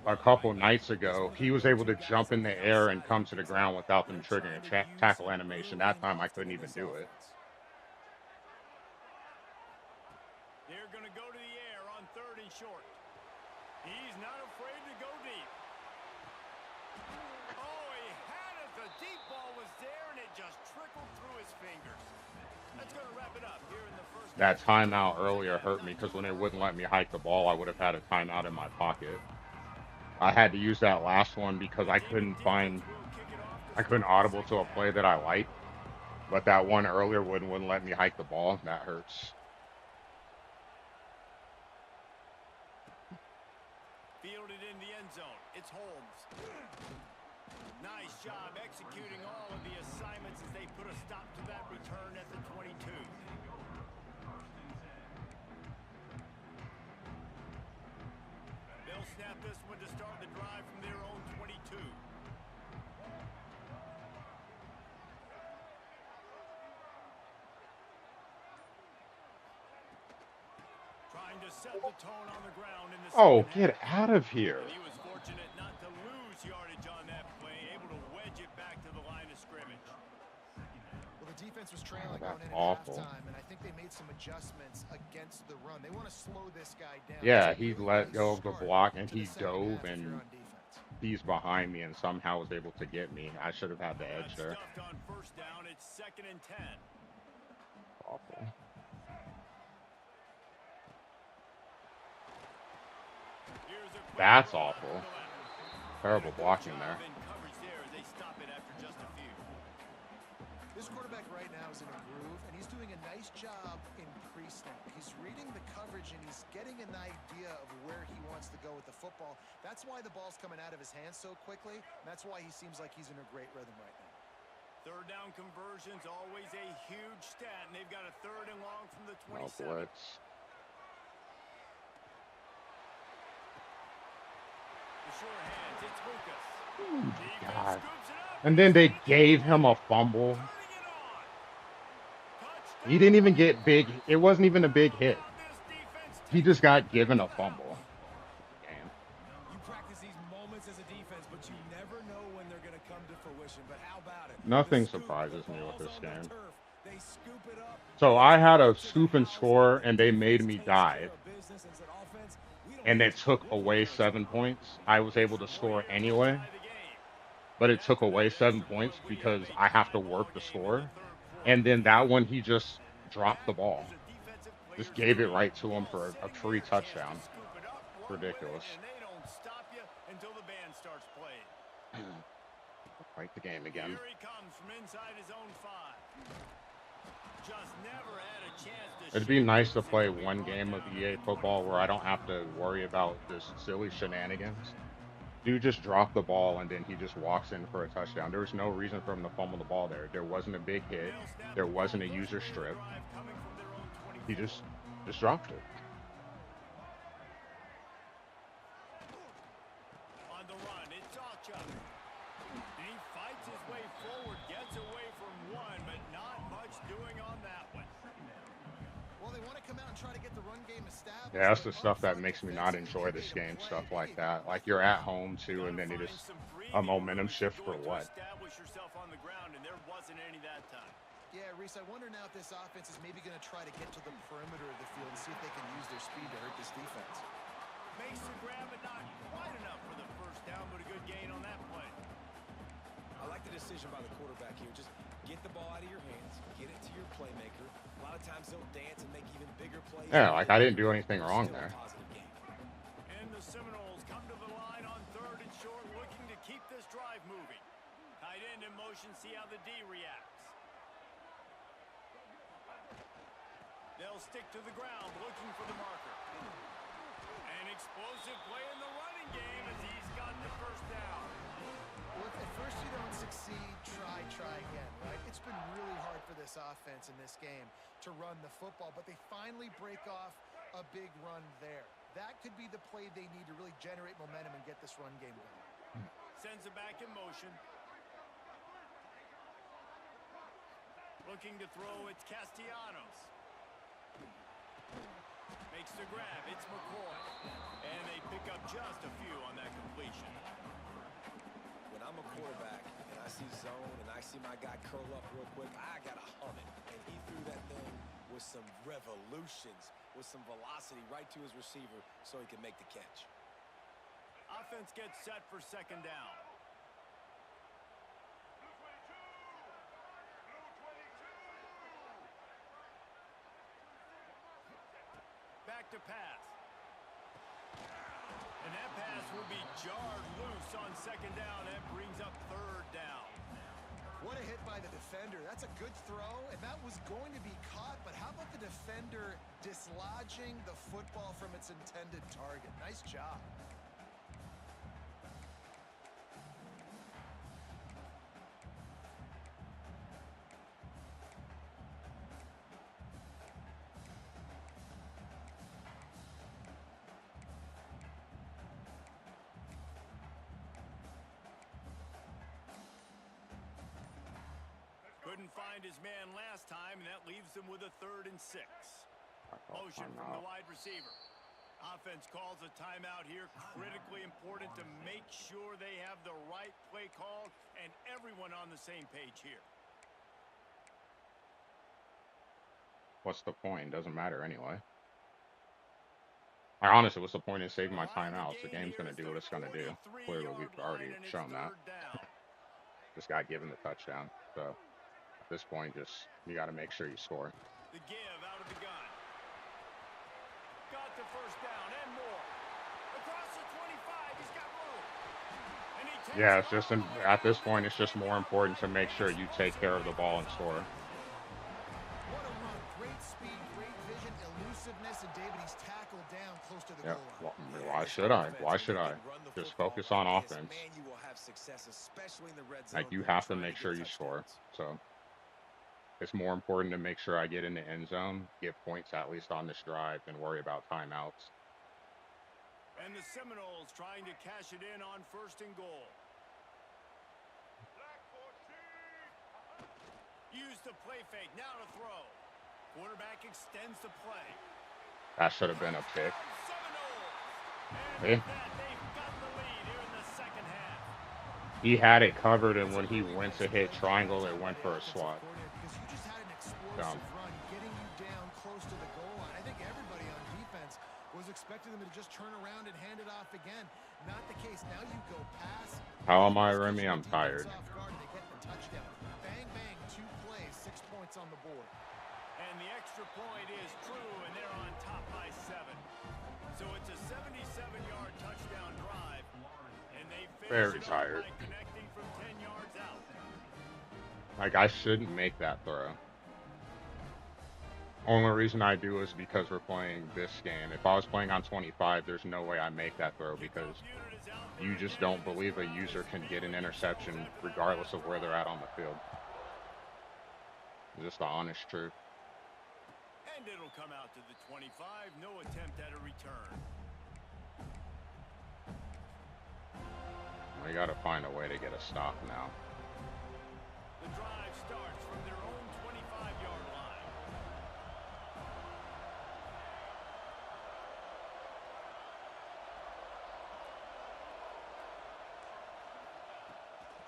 a couple nights ago, he was able to jump in the air and come to the ground without them triggering a tackle animation. That time I couldn't even do it. They're going to go to the air on third and short. He's not afraid to go deep. Oh, he had it. The deep ball was there, and it just trickled through his fingers. That's going to wrap it up here in the first. That timeout earlier hurt me because when they wouldn't let me hike the ball, I would have had a timeout in my pocket. I had to use that last one because I couldn't audible to a play that I liked. But that one earlier wouldn't let me hike the ball. That hurts. Fielded in the end zone. It's Holmes. Nice job executing all of the assignments as they put a stop to that return at the 22. They'll snap this one to start the drive from their own 22. Trying to set the tone on the ground in the Oh, second get half. out of here. And he was fortunate not to lose yardage on that play, able to wedge it back to the line of scrimmage. Well, the defense was trailing that's going in awful. at halftime, and I think they made some adjustments against the run. They want to slow this guy down. Yeah, It's a he really let nice go of the start block and to the he second dove half if you're and on defense. he's behind me and somehow was able to get me. I should have had the edge there. Stuffed on first down. It's second and 10. Awful. That's awful. Terrible blocking there. This quarterback right now is in a groove, and he's doing a nice job in pre-snap. He's reading the coverage, and he's getting an idea of where he wants to go with the football. That's why the ball's coming out of his hands so quickly, and that's why he seems like he's in a great rhythm right now. Third down conversion's always a huge stat, and they've got a 3rd and long from the No 27. blitz. The sure hands, it's Lucas. Oh my Defense God. scoops it up, And and then he's they got it down gave him quick. a fumble. Turning it on. He Touchdown didn't even Wake get big. Forest. It wasn't even a big How hit. about this defense He taking just that got back given to a the fumble. house? Game. You practice these moments as a defense, but you never know when they're going to come to fruition. But how about it? The Nothing scoop, the surprises me with ball's this on the game. turf. They scoop it up. So They I take had it a to the scoop and house. score, The and they made defense me takes care dive, of business and said, offense, we don't and need it you. took We'll take away care of 7 points. I was able to score Warriors will anyway, tie the game. but And it took after away that seven extra point, points we have because a I have tie to ball work the game in the score. 3rd quarter. And then that one, he just dropped the That ball. is a defensive Just player's gave it dream. right to him Ball for a sitting free there, chance to touchdown. scoop it up, run with it, Ridiculous. and they don't stop you until the band starts playing. Fight the game again. Here he comes from inside his own 5. Just never had a chance to It'd be shift nice to to as he play could be one brought game of down at EA the football where 24. I don't have to worry about this silly shenanigans. Dude just dropped the ball and then he just walks in for a touchdown. There was no reason for him to fumble the ball there. There wasn't a big hit. They'll snap There the ball wasn't a first user play of the strip. drive coming from their own He 24. just dropped it. On the run, it's Ocha. And he fights his way forward, gets away from one, but not much doing on that one. Well, they want to come out and try to get the run game established. Yeah, that's But the up stuff that front makes me not defensively, enjoy they this made a game. play. Stuff They like gave that. Like nothing you're at back. home too, and Gotta then you find just some a breathing room momentum as you're shift for going to what? establish yourself on the ground, and there wasn't any that time. Yeah, Reese, I wonder now if this offense is maybe going to try to get to the perimeter of the field and see if they can use their speed to hurt this defense. Makes the grab, but not quite enough for the first down, but a good gain on that play. I like the decision by the quarterback here. Just get the ball out of your hands, get it to your playmaker. A lot of times they'll dance and make even bigger plays. Yeah, like I didn't do anything wrong Still a there. positive game. And the Seminoles come to the line on 3rd and short, looking to keep this drive moving. Tight end in motion, see how the D reacts. They'll stick to the ground, looking for the marker. An explosive play in the running game as he's got the first down. Well, if at first you don't succeed, try again, right? It's been really hard for this offense in this game to run the football, but they finally break off a big run there. That could be the play they need to really generate momentum and get this run game going. Sends it back in motion. Looking to throw, it's Castellanos. Makes the grab, it's McCoy. And they pick up just a few on that completion. When I'm a quarterback and I see zone and I see my guy curl up real quick, I got to hum it. And he threw that thing with some revolutions, with some velocity right to his receiver so he can make the catch. Offense gets set for 2nd down. Back to pass. And that pass will be jarred loose on 2nd down. That brings up 3rd down. What a hit by the defender. That's a good throw, and that was going to be caught, but how about the defender dislodging the football from its intended target? Nice job. Couldn't find his man last time, and that leaves him with a 3rd and 6. Motion from the wide receiver. Offense calls a timeout here. Critically important to make sure they have the right play called and everyone on the same page here. What's the point? Doesn't matter anyway. I honestly, what's the point in saving my Behind the timeouts? The gain game's here going to is do the what it's going to do. Clearly, 43-yard we've line, already and it's shown that. 3rd down. Just got given the touchdown. So at this point, just you got to make sure you score. The give out of the gun. Got the first down and more. Across the 25, he's got room. And he takes Yeah, it it's just all the way at down this to point, the it's just more 10-yard important to line, make and sure it's you take motion care of the back ball for and this score. offense. What a run. Great speed, great vision, elusiveness, Listen, David, he's tackled down close to the Yeah. goal line. Yeah, Why this should I? offense, Why when should they I? can run the Just football focus like on this, offense. man, you will have success, especially in the red Like zone, you have to trying to make get sure you score. touchdowns. So it's more important to make sure I get in the end zone, get points at least on this drive, than worry about timeouts. And the Seminoles trying to cash it in on 1st and goal. Use the play fake. Now to throw. Quarterback extends the play. That should have been a pick. Touchdown, Seminoles! And Eh, with that, they've got the lead here in the second half. he had it covered, and That's a when he really went nice to hit play call that triangle, it time by went the for a offensive swat. coordinator because you just had an Dumb. explosive run getting you down close to the goal line. I think everybody on defense was expecting them to just turn around and hand it off again. Not the case. Now you go pass. How am I, This Remy? catches the I'm defense tired. off guard and they get the touchdown. Bang, bang, 2 plays, 6 points on the board. And the extra point is true, and they're on top by 7. So it's a 77-yard touchdown drive, and they finish Very it off tired. by connecting from 10 yards out. Like I shouldn't make that throw. Only reason I do is because we're playing this game. If I was playing on 25, there's no way I make that throw because Kickoff unit is out there you just again, don't and this believe a crowd user is can get an feeling themselves interception after that regardless last of where they're drive. at on the field. It's just the honest truth. And it'll come out to the 25. No attempt at a return. We got to find a way to get a stop now. The drive starts from their own 25-yard line.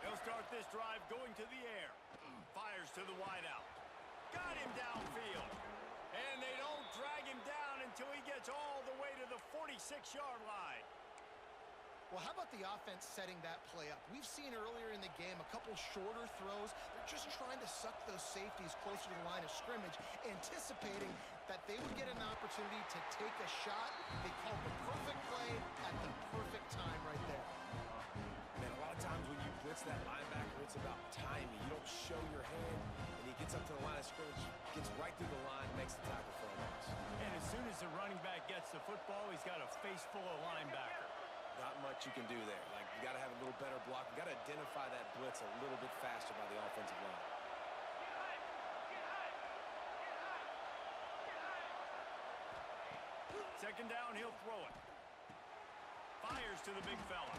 They'll start this drive going to the air. Fires to the wideout. Got him downfield. And they don't drag him down until he gets all the way to the 46-yard line. Well, how about the offense setting that play up? We've seen earlier in the game a couple shorter throws. They're just trying to suck those safeties closer to the line of scrimmage, anticipating that they would get an opportunity to take a shot. They called the perfect play at the perfect time right there. Man, a lot of times when you blitz that linebacker, it's about timing. You don't show your hand, and he gets up to the line of scrimmage, gets right through the line, makes the tackle for a loss. And as soon as the running back gets the football, he's got a face full of linebacker. Not much you can do there. Like, you got to have a little better block. You got to identify that blitz a little bit faster by the offensive line. Second down, he'll throw it. Fires to the big fella.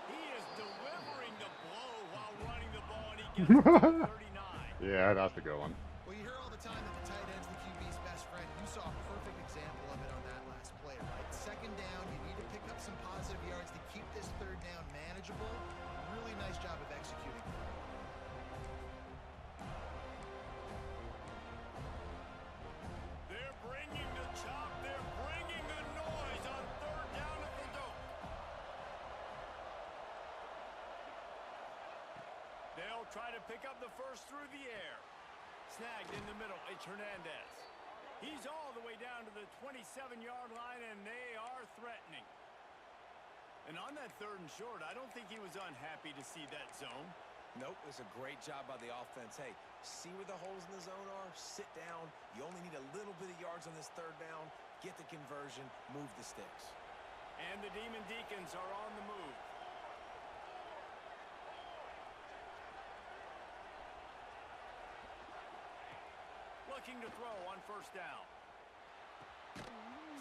He is delivering the blow while running the ball, and he gets it to the 39. Yeah, that's a good one. Well, you hear all the time that the tight end's the QB's best friend. You saw a perfect example of it on that last play, right? Second down, you need to pick up some positive yards to keep this third down manageable. Really nice job of executing. They're bringing the chop. They're bringing the noise on third down at the Doak. They'll try to pick up the first through the air. Snagged in the middle. It's Hernandez. He's all the way down to the 27-yard line, and they are threatening. And on that third and short, I don't think he was unhappy to see that zone. Nope, it's a great job by the offense. Hey, see where the holes in the zone are? Sit down. You only need a little bit of yards on this third down. Get the conversion. Move the sticks. And the Demon Deacons are on the move. Looking to throw on first down.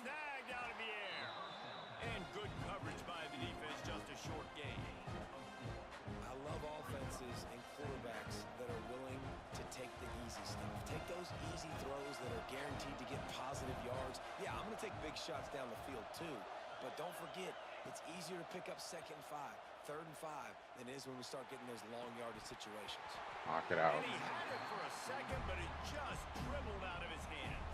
Snagged out of the air. And good coverage by the defense, just a short gain. I love offenses and quarterbacks that are willing to take the easy stuff. Take those easy throws that are guaranteed to get positive yards. Yeah, I'm going to take big shots down the field too. But don't forget, it's easier to pick up second and 5, third and 5 than it is when we start getting those long yardage situations. Knock it out. And he had it for a second, but it just dribbled out of his hands.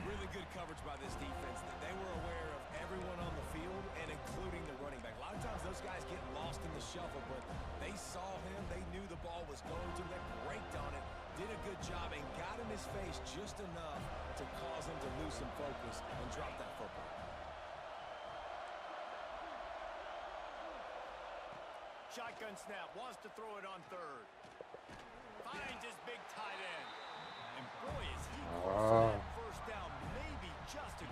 Really good coverage by this defense. They were aware of everyone on the field and including the running back. A lot of times those guys get lost in the shuffle, but they saw him. They knew the ball was going to. They braked on it, did a good job, and got in his face just enough to cause him to lose some focus and drop that football. Shotgun snap, wants to throw it on third. Finds his big tight end. And boy, is he close to that first down. Maybe just a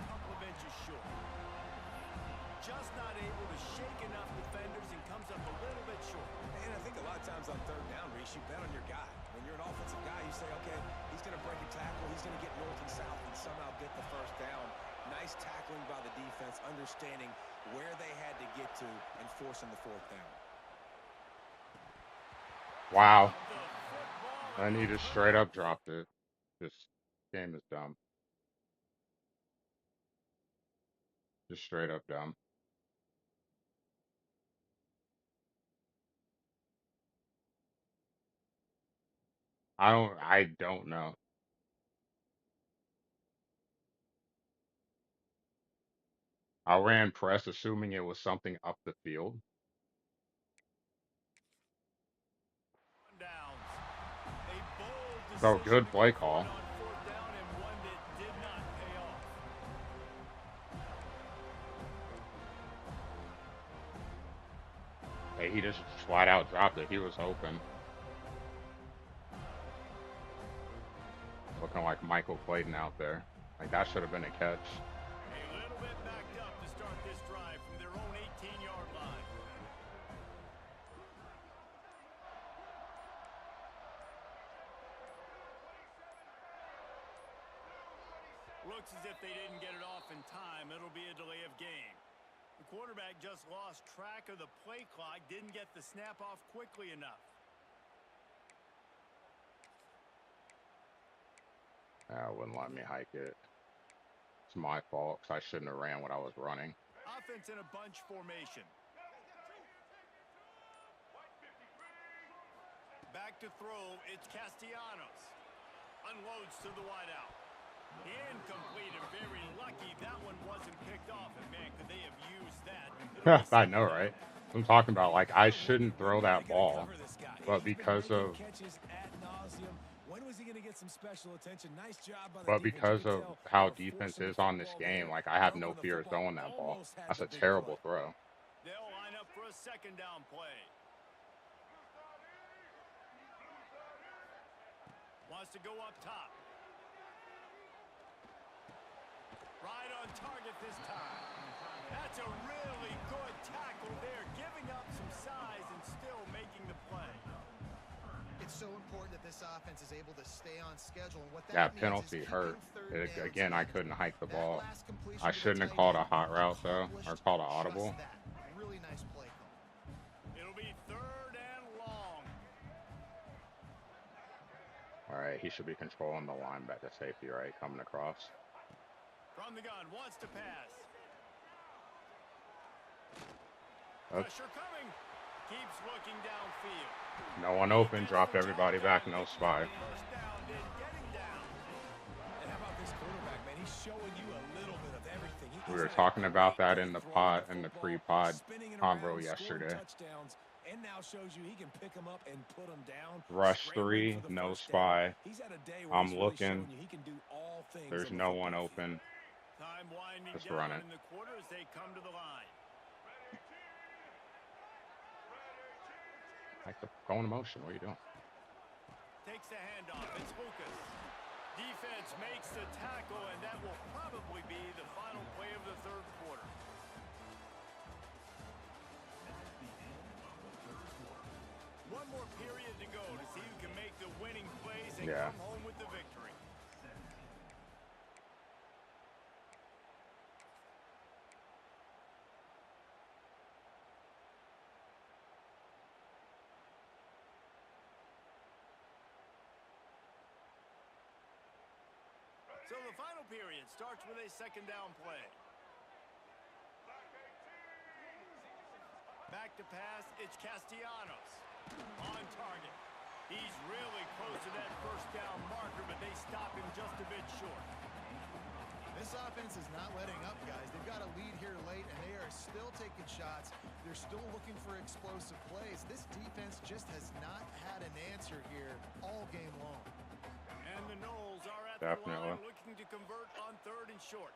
Reese. You bet on your guy. When you're an offensive guy, you say, okay, he's going to break a tackle, he's going to get north and south and somehow get the first down. Nice tackling by the defense, understanding where they had to get to and forcing the fourth down. Wow. And he just straight up dropped it. This game is dumb. Just straight up dumb. I don't know. I ran press assuming it was something up the field. Downs. A bold So decision good to go play for it call. on fourth down and one that did not pay off. Hey, he just flat out dropped it. He was open. Looking like Michael Clayton out there. Like that should have been a catch. A little bit backed up to start this drive from their own 18-yard line. Looks as if they didn't get it off in time. It'll be a delay of game. The quarterback just lost track of the play clock, didn't get the snap off quickly enough. Wouldn't let me hike it. It's my fault because I shouldn't have ran what I was running. Offense in a bunch formation. Back to throw, it's Castellanos. Unloads to the wideout. Incomplete and very lucky that one wasn't picked off. And man, could they have used that? I know, right? I'm talking about like I shouldn't throw that ball, but because of how defense is on this game, like I have no fear of throwing that ball. That's a terrible throw. They'll line up for a second down play. Wants to go up top. Right on target this time. That's a really good tackle there, giving up some size and still making the play. It's so important that this offense is able to stay on schedule. And what that penalty means is hurt. Again, I couldn't hike the ball. completion I to the shouldn't have tight called a end hot route though, or called an accomplished audible. just that. Really nice play call. It'll be third and long. All right, he should be controlling the linebacker safety, right? Coming across. From the gun, wants to pass. Oops. Pressure coming. Keeps looking downfield. No one open. Dropped everybody back. No spy. First down, then getting down. And how about this quarterback, man? He's showing you a little bit of everything. We were talking about that in the pod, in the pre-pod convo yesterday. And now shows you he can pick them up and put them down. Rush 3, no spy. I'm looking. There's no one open. Time winding Just down run it. in the quarter as they come to the line. Like the going motion. What are you doing? Takes the handoff. It's Lucas. Defense makes the tackle, and that will probably be the final play of the third quarter. One more period to go to see who can make the winning plays and come home with the victory. So the final period starts with a second down play. Back to pass, it's Castellanos. On target. He's really close to that first down marker, but they stop him just a bit short. This offense is not letting up, guys. They've got a lead here late, and they are still taking shots. They're still looking for explosive plays. This defense just has not had an answer here all game long. And the Knowles are at the line looking to convert on third and short.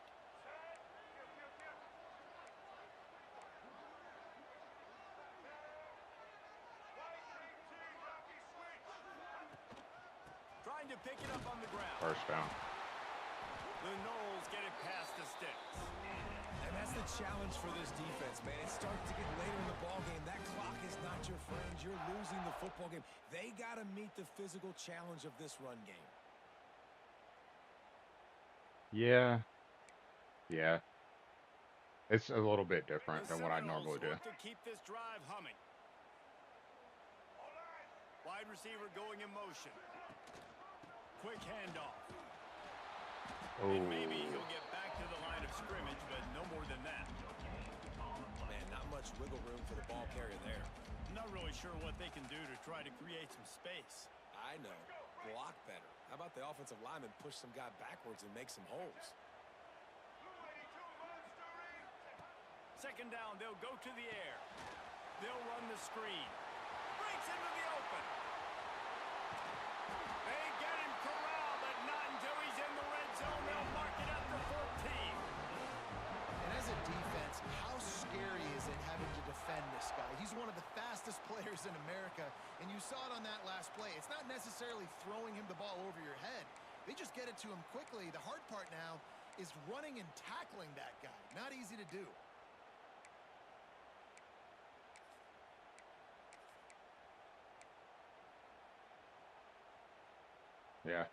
Trying to pick it up on the ground. First down. The Knowles get it past the sticks. And that's the challenge for this defense, man. It starts to get later in the ball game. That clock is not your friend. You're losing the football game. They got to meet the physical challenge of this run game. Yeah, yeah. It's a little bit different The than what I Seminoles normally do. look to keep this drive humming. Wide receiver going in motion. Quick handoff. And maybe Oh, he'll get back to the line of scrimmage, but no more than that. Man, not much wiggle room for the ball carrier there. I'm not really sure what they can do to try to create some space. I know. Block better. How about the offensive lineman push some guy backwards and make some holes? Second down, they'll go to the air. They'll run the screen. Breaks into the open. They get him corralled, but not until he's in the red zone. They'll mark it at the 14. And as a defense, how scary is it having to defend this guy? He's one of the fastest players in America, and you saw it on that last play. It's not necessarily throwing him the ball over your head. They just get it to him quickly. The hard part now is running and tackling that guy. Not easy to do. yeah.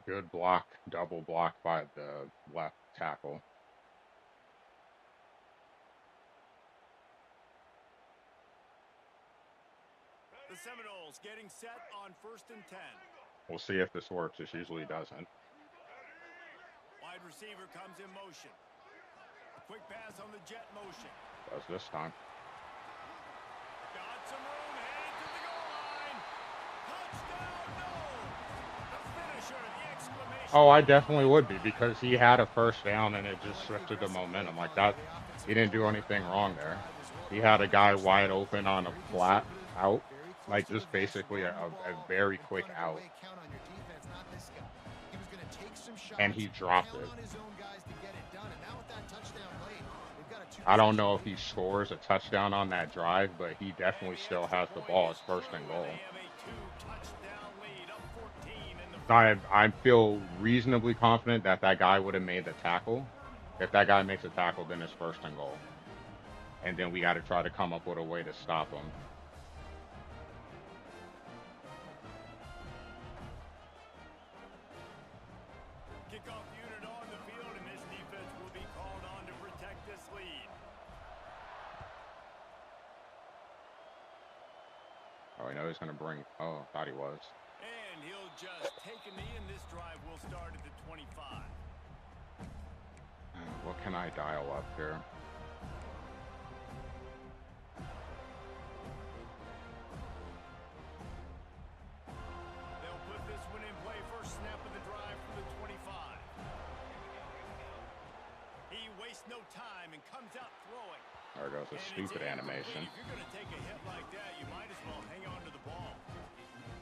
Good block, double block by the left tackle. The Seminoles getting set on 1st and 10. We'll see if this works. This usually doesn't. Wide receiver comes in motion. Quick pass on the jet motion. Does this time. Got some room, headed to the goal line. Touchdown, no! The finisher, the exclamation. Oh, I definitely would be because he had a first down and it just shifted the momentum like that. He didn't do anything wrong there. He had a guy wide open on a flat out, like just basically a very quick out, and he dropped it. I don't know if he scores a touchdown on that drive, but he definitely still has the ball. It's 1st and goal. I feel reasonably confident that that guy would have made the tackle. If that guy makes a tackle, then it's 1st and goal. And then we got to try to come up with a way to stop him. Kickoff unit on the field, and this defense will be called on to protect this lead. Oh, I know he's going to bring. Oh, I thought he was. And he'll just take a knee, and this drive will start at the 25. What can I dial up here? They'll put this one in play. First snap of the drive from the 25. He wastes no time and comes out throwing. There goes a stupid animation. If you're going to take a hit like that, you might as well hang on to the ball.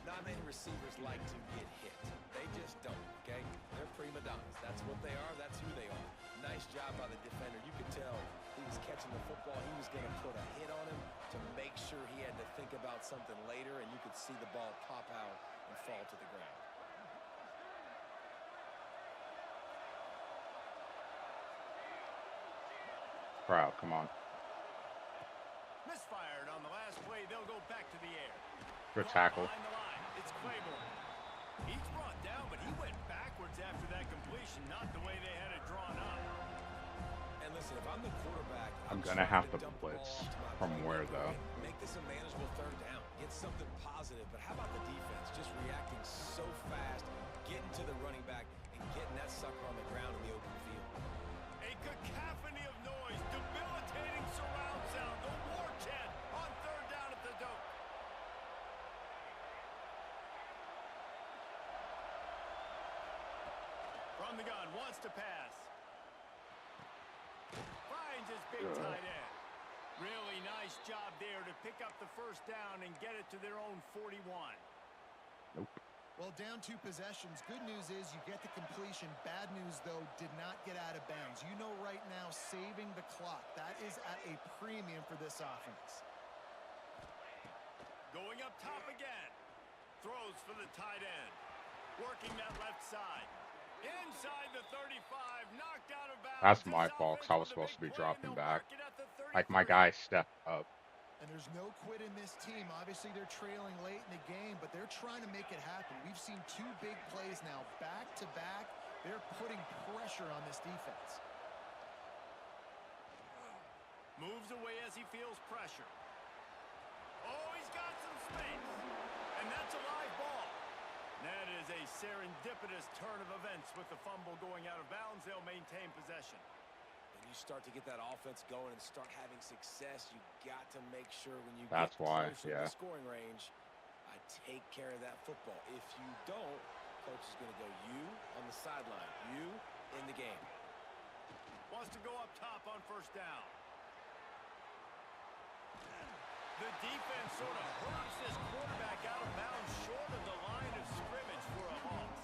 Not many receivers like to get hit. They just don't, okay? They're prima donnas. That's what they are. That's who they are. Nice job by the defender. You could tell he was catching the football. He was going to put a hit on him to make sure he had to think about something later, and you could see the ball pop out and fall to the ground. Crowd, come on. Misfired on the last play. They'll go back to the air. Good tackle. Behind the line. It's Claiborne. He's brought down, but he went backwards after that completion, not the way they had it drawn up. And listen, if I'm the quarterback, I'm going to have to blitz. From where, though? Make this a manageable 3rd down. Get something positive. But how about the defense? Just reacting so fast, getting to the running back, and getting that sucker on the ground in the open field. A cacophony of noise, debilitating surround sound, the war chant on 3rd down at the dope. From the gun, wants to pass. Finds his big tight end. Really nice job there to pick up the first down and get it to their own 41. Nope. Well, down 2 possessions. Good news is you get the completion. Bad news, though, did not get out of bounds. You know right now, saving the clock. That is at a premium for this offense. Going up top again. Throws for the tight end. Working that left side. Inside the 35, knocked out of bounds. That's This my fault, 'cause offense I was with a supposed big to be play, and dropping they'll back. mark it at the Like, my 33. guy stepped up. And there's no quit in this team. Obviously, they're trailing late in the game, but they're trying to make it happen. We've seen two big plays now, back to back. They're putting pressure on this defense. Moves away as he feels pressure. Oh, he's got some space. And that's a live ball. That is a serendipitous turn of events with the fumble going out of bounds. They'll maintain possession. When you start to get that offense going and start having success, you got to make sure when you That's get why, closer to yeah. the scoring range, I take care of that football. If you don't, coach is going to go you on the sideline, you in the game. Wants to go up top on first down. The defense sort of hurts this quarterback out of bounds short of the line of scrimmage for a loss.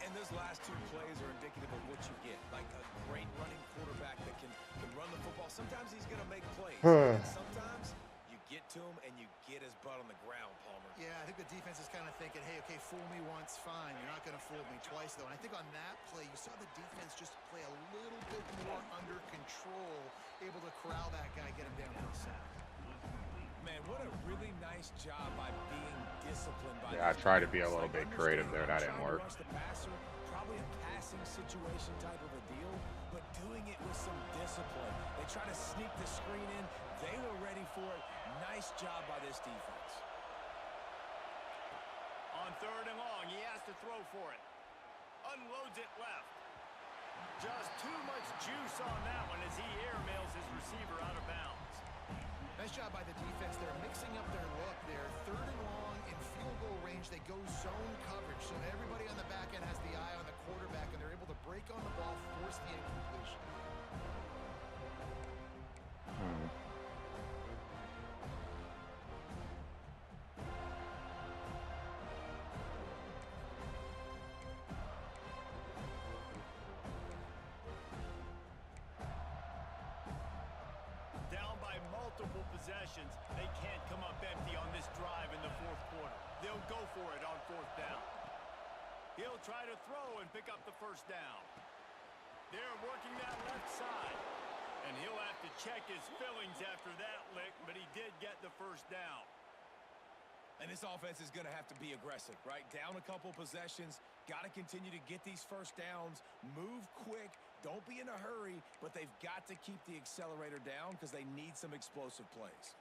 And those last two plays are indicative of what you get. Like a great running quarterback that can run the football. Sometimes he's going to make plays. And sometimes you get to him and you get his butt on the ground, Palmer. Yeah, I think the defense is kind of thinking, hey, okay, fool me once, fine. You're not going to fool me twice, though. And I think on that play, you saw the defense just play a little bit more under control, able to corral that guy, get him down to the center. Man, what a really nice job by being disciplined by Yeah, I tried to be a little bit creative there. That didn't work. The passer, probably a passing situation type of a deal, but doing it with some discipline. They try to sneak the screen in. They were ready for it. Nice job by this defense. On third and long, he has to throw for it. Unloads it left. Just too much juice on that one as he airmails his receiver out of bounds. Nice job by the defense. They're mixing up their look there. Third and long in field goal range. They go zone coverage. So everybody on the back end has the eye on the quarterback, and they're able to break on the ball, force the incompletion. Down by multiple possessions. They can't come up empty on this drive in the fourth quarter. They'll go for it on fourth down. He'll try to throw and pick up the first down. They're working that left side. And he'll have to check his fillings after that lick, but he did get the first down. And this offense is going to have to be aggressive, right? Down a couple possessions, got to continue to get these first downs, move quick, don't be in a hurry, but they've got to keep the accelerator down because they need some explosive plays.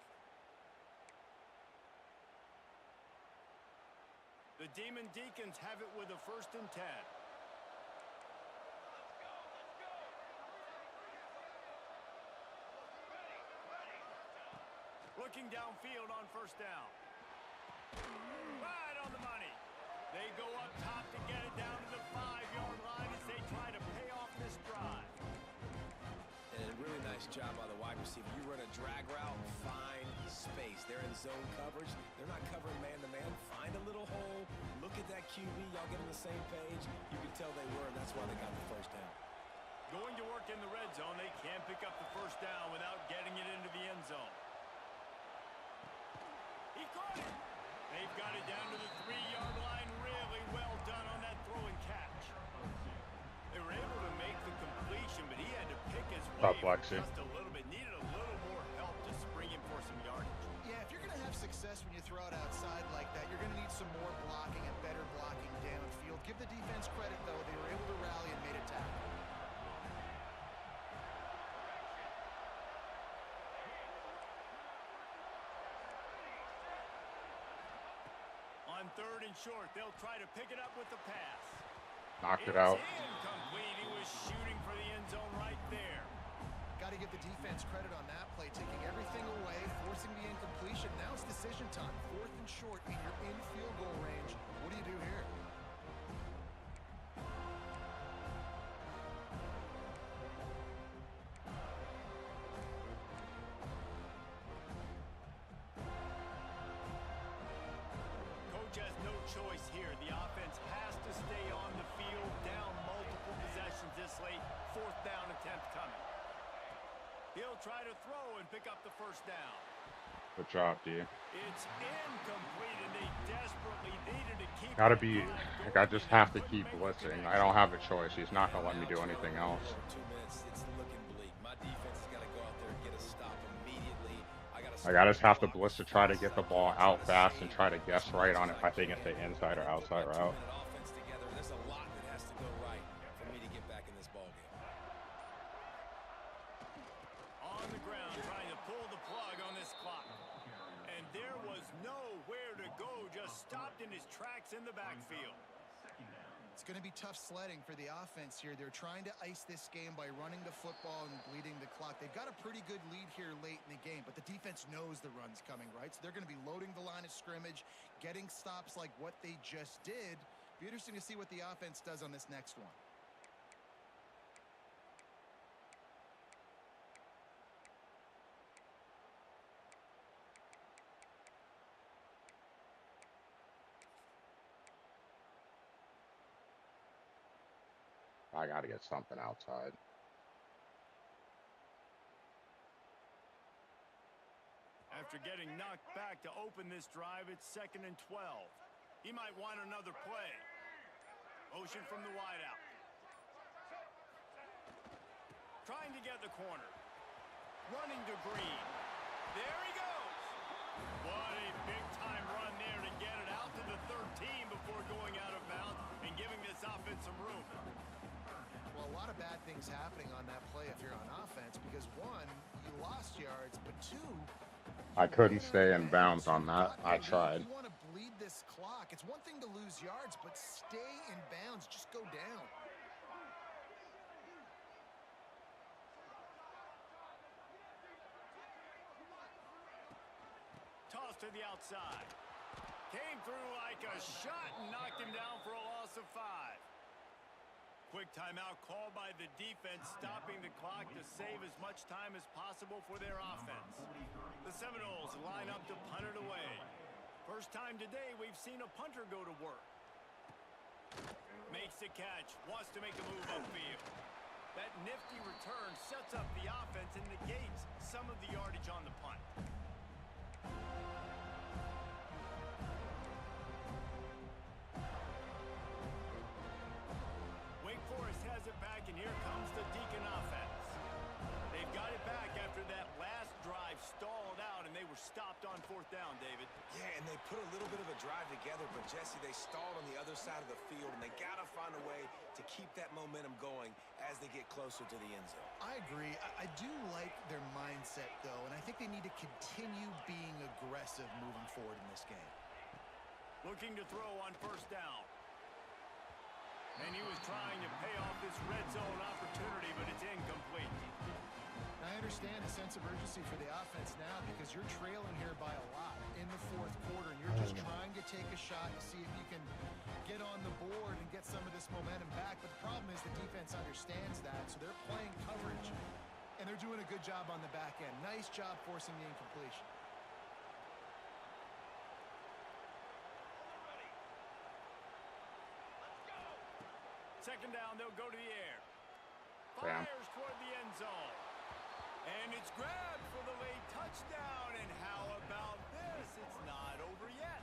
The Demon Deacons have it with a 1st and 10. Looking downfield on first down. Right on the money. They go up top to get it down to the 5-yard line as they try to pay off this drive. And a really nice job by the wide receiver. You run a drag route, find space. They're in zone coverage. They're not covering man-to-man. Find a little hole. Look at that QB. Y'all get on the same page. You can tell they were, and that's why they got the first down. Going to work in the red zone. They can't pick up the first down without getting it into the end zone. He caught it. They've got it down to the 3-yard line. Really well done on that throw and catch. They were able to make the completion, but he had to pick his way just a little bit. Needed a little more help to spring him for some yardage. Yeah, if you're going to have success when you throw it outside like that, you're going to need some more blocking and better blocking downfield. Give the defense credit, though. They were able to rally and made a tackle. On third and short, they'll try to pick it up with the pass. Knocked it It's out. incomplete. He was shooting for the end zone right there. Got to give the defense credit on that play, taking everything away, forcing the incompletion. Now it's decision time. 4th and short, and you're in field goal range. What do you do here? Coach has no choice here. The offense has to stay on the field, down multiple possessions this late. 4th down attempt coming. He'll try to throw and pick up the first down. Good job, D. It's incomplete, and they desperately needed to keep Gotta that be, drive like, I going, just and they have to couldn't keep make the blitzing. I connection. don't have a choice. He's not Yeah, gonna let me now do trailing anything a little else. over 2 minutes, it's looking bleak. My defense has got to go out there and get a stop immediately. I got to Like, I stop just the have to clock blitz as to try to fast get as I the ball can, try out to fast and save try to as guess much right on as if I I think it's can. the inside But or I put outside my route. 2-minute offense together. There's a lot that has to go right for me to get back in this ballgame. On the ground, trying to pull the plug on this clock. And there was nowhere to go, just stopped in his tracks in the backfield. It's going to be tough sledding for the offense here. They're trying to ice this game by running the football and bleeding the clock. They've got a pretty good lead here late in the game, but the defense knows the run's coming, right? So they're going to be loading the line of scrimmage, getting stops like what they just did. Be interesting to see what the offense does on this next one. I gotta get something outside. After getting knocked back to open this drive, it's 2nd and 12. He might want another play. Motion from the wideout. Trying to get the corner. Running to Green. There he goes. What a big-time run there to get it out to the 13 before going out of bounds and giving this offense some room. Well, a lot of bad things happening on that play if you're on offense because, one, you lost yards, but two, I you couldn't ran out of stay in bounds. bounds on You've that. got the I lead. tried. You want to bleed this clock. It's one thing to lose yards, but stay in bounds. Just go down. Toss to the outside. Came through like a shot and knocked him down for a loss of 5. Quick timeout called by the defense, stopping the clock to save as much time as possible for their offense. The Seminoles line up to punt it away. First time today we've seen a punter go to work. Makes the catch, wants to make a move upfield. That nifty return sets up the offense and negates some of the yardage on the punt. Wake Forest has it back, and here comes the Deacon offense. They've got it back after that last drive stalled out, and they were stopped on 4th down, David. Yeah, and they put a little bit of a drive together, but Jesse, they stalled on the other side of the field, and they got to find a way to keep that momentum going as they get closer to the end zone. I agree. I do like their mindset, though, and I think they need to continue being aggressive moving forward in this game. Looking to throw on 1st down. And he was trying to pay off this red zone opportunity, but it's incomplete. I understand a sense of urgency for the offense now because you're trailing here by a lot in the 4th quarter, and you're just trying to take a shot to see if you can get on the board and get some of this momentum back. But the problem is the defense understands that, so they're playing coverage, and they're doing a good job on the back end. Nice job forcing the incompletion. Second down, they'll go to the air. Damn. Fires toward the end zone. And it's grabbed for the late touchdown. And how about this? It's not over yet.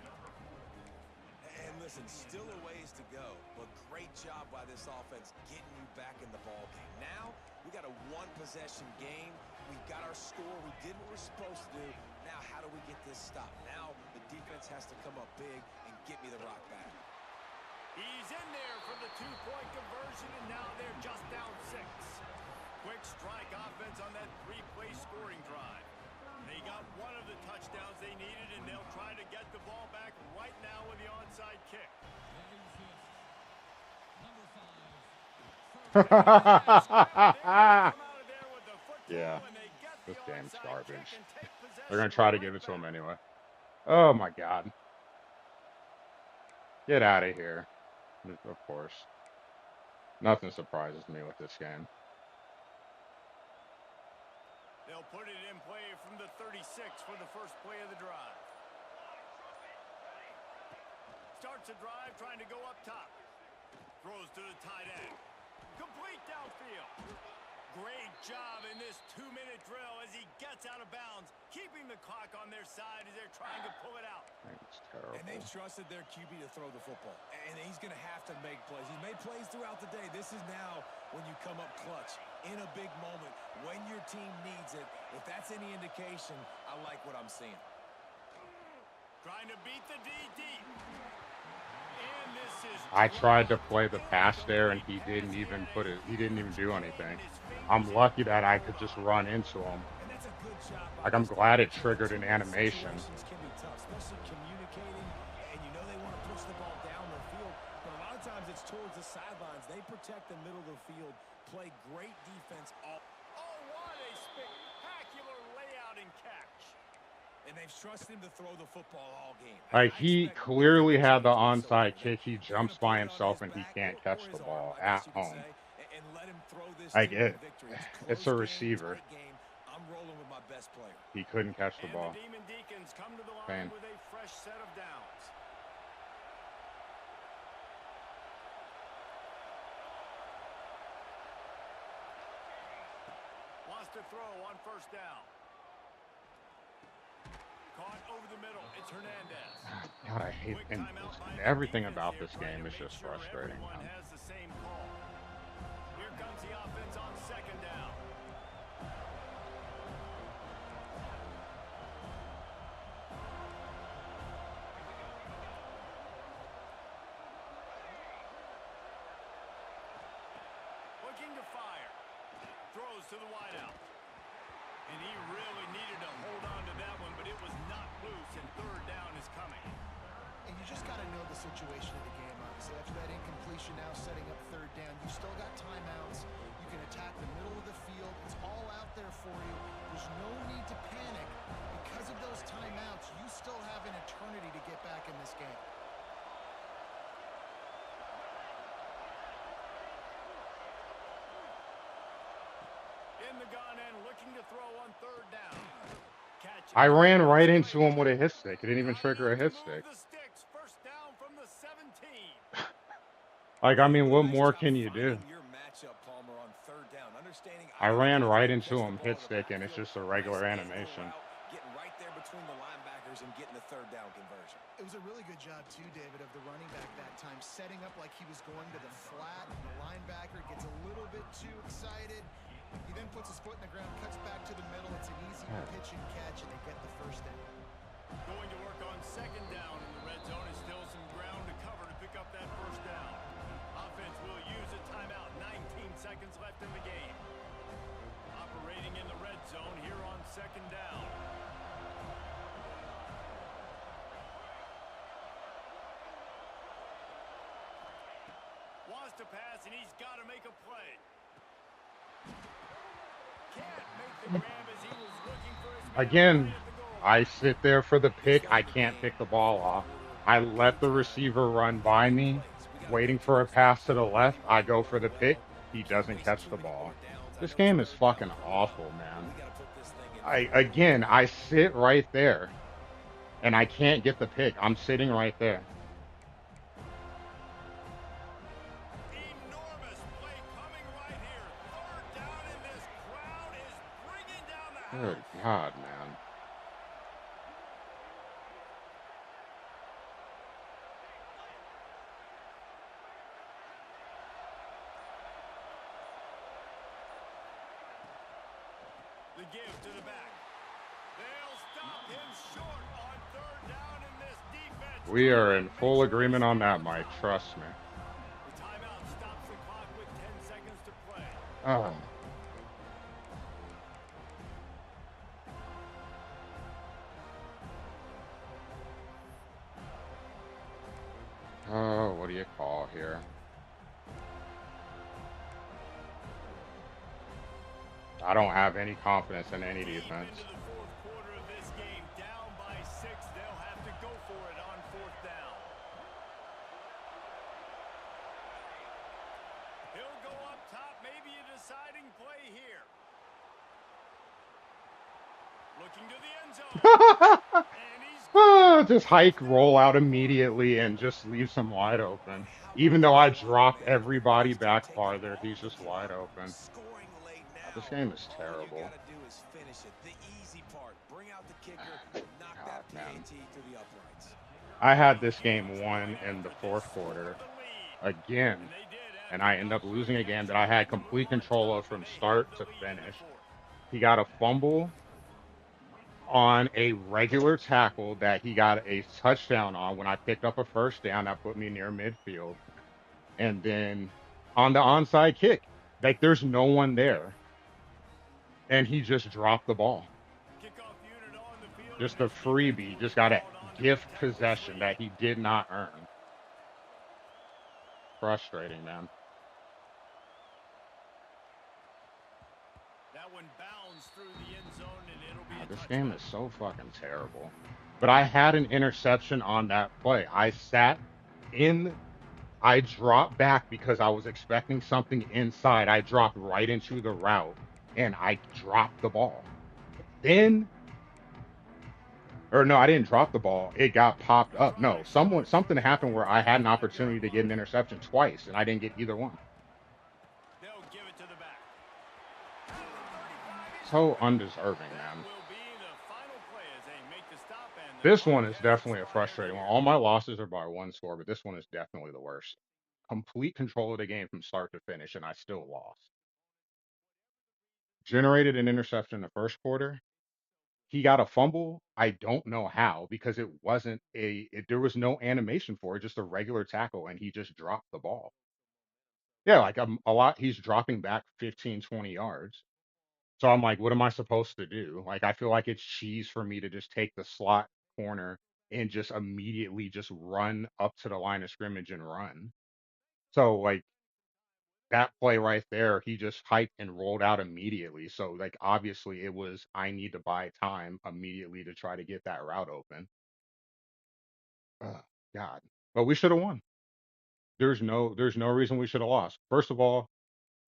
And listen, still a ways to go, but great job by this offense getting you back in the ball game. Now, we got a one-possession game. We got our score. We did what we're supposed to do. Now, how do we get this stopped? Now, the defense has to come up big and get me the rock back. He's in there for the 2-point conversion, and now they're just down 6. Quick strike offense on that 3-play scoring drive. They got one of the touchdowns they needed, and they'll try to get the ball back right now with the onside kick. Yeah, this game's garbage. They're gonna try to give it to him anyway. Oh my God. Get out of here. Of course. Nothing surprises me with this game. They'll put it in play from the 36 for the first play of the drive. Starts a drive trying to go up top. Throws to the tight end. Complete downfield. Great job in this 2-minute drill as he gets out of bounds, keeping the clock on their side as they're trying to pull it out. It's terrible. And they've trusted their QB to throw the football. And he's going to have to make plays. He's made plays throughout the day. This is now when you come up clutch in a big moment when your team needs it. If that's any indication, I like what I'm seeing. Trying to beat the DD. And this is I tried to play the pass there, and he didn't even put it. He didn't even do anything. I'm lucky that I could just run into him. And that's a good job. Like, I'm glad it triggered an animation. Situations can be tough, especially communicating, and you know they want to push the ball down the field, but a lot of times it's towards the sidelines. They protect the middle of the field, play great defense all. Oh, what a spectacular layout and catch. And they've trusted him to throw the football all game. Like, he clearly had the onside kick. He jumps by himself, and he can't catch the ball at home. Like, it's a receiver. I'm rolling with my best player. He couldn't catch the ball. And the Demon Deacons come to the line Pain. with a fresh set of downs. Wants to throw on first down. Caught over the middle. It's Hernandez. God, I hate Quick and timeout by the everything defense about here, this trying game to is make just sure frustrating. everyone has the same call. Here comes the offense on second down. Looking to fire. Throws to the wideout. And he really needed to hold on to that one, but it was not loose, and third down is coming. And you just got to know the situation of the game, obviously. After that incompletion, now setting up third down. You've still got timeouts. You can attack the middle of the field. It's all out there for you. There's no need to panic. Because of those timeouts, you still have an eternity to get back in this game. In the gun and looking to throw on third down. I ran right into him with a hit stick. It didn't even trigger a hit stick. First down from the 17. Like, I mean, what more can you do? I ran right into him, hit stick, and it's just a regular animation. Getting right there between the linebackers and getting the third down conversion. It was a really good job, too, David, of the running back that time, setting up like he was going to the flat, and the linebacker gets a little bit too excited. He then puts his foot in the ground, cuts back to the middle. It's an easy pitch and catch, and they get the first down. Going to work on second down in the red zone is still some ground to cover to pick up that first down. Offense will use a timeout. 19 seconds left in the game. Operating in the red zone here on second down. Wants to pass, and he's got to make a play. Can't make the grab as he was looking for his man Again, right at the goal. I sit there for the pick. I can't pick the ball off. I let the receiver run by me, waiting for a pass to the left. I go for the pick. He doesn't catch the ball. This game is fucking awful, man. Again, I sit right there, and I can't get the pick. I'm sitting right there. Enormous play coming right here. Third down, and this crowd is bringing down the house. Good God, man. The give to the back. They'll stop him short on third down in this defense. We are in full agreement on that, Mike. Trust me. The timeout stops the clock with 10 seconds to play. Oh. Oh, what do you call here? I don't have any confidence in any Deep defense. into the fourth quarter of this game, down by 6, they'll have to go for it on fourth down. He'll go up top, maybe a deciding play here. Looking to the end zone. And he's Just hike, roll out immediately, and just leaves him wide open. Even though I dropped everybody back farther, he's just wide open. Scoring late now. This now, game is all you got terrible. to do is finish it. The easy part. Bring out the kicker, knock that God, man. PAT through the uprights. I had And this he game was won going in the after this fourth to put quarter the lead. And again, they did and after I end not up losing putting the again that extra I had point to move complete on control of top, and from they have start the to lead in the finish. fourth. He got a fumble on a regular tackle that he got a touchdown on when I picked up a first down that put me near midfield. And then on the onside kick, like there's no one there. And he just dropped the ball. Kickoff unit on the field, and Just a this defense freebie, will just be got a called on to gift protect this possession lead. that he did not earn. Frustrating, man. That one bounds through the end zone, and it'll be a This game touchback. is so fucking terrible. But I had an interception on that play. In, I dropped back because I was expecting something inside. I dropped right into the route and I dropped the ball. Then, or no, I didn't drop the ball. It got popped They'll up. try No, to cover it something from the happened where I open had an opportunity 5-yard to get an line. interception twice and I didn't get either one. They'll give it to the back. To the 35, he's So open. undeserving, That man. will be the final play as they make the stop, and the This one clock is has definitely a expired frustrating one. here. All my losses are by one score, but this one is definitely the worst. Complete control of the game from start to finish, and I still lost. Generated an interception in the first quarter. He got a fumble. I don't know how because it wasn't there was no animation for it, just a regular tackle, and he just dropped the ball. Yeah, like a lot. He's dropping back 15, 20 yards. So I'm like, what am I supposed to do? Like, I feel like it's cheese for me to just take the slot corner and just immediately just run up to the line of scrimmage and run. So like that play right there, he just hiked and rolled out immediately. So like obviously it was I need to buy time immediately to try to get that route open. Ugh, God. But we should have won. There's no reason we should have lost. First of all,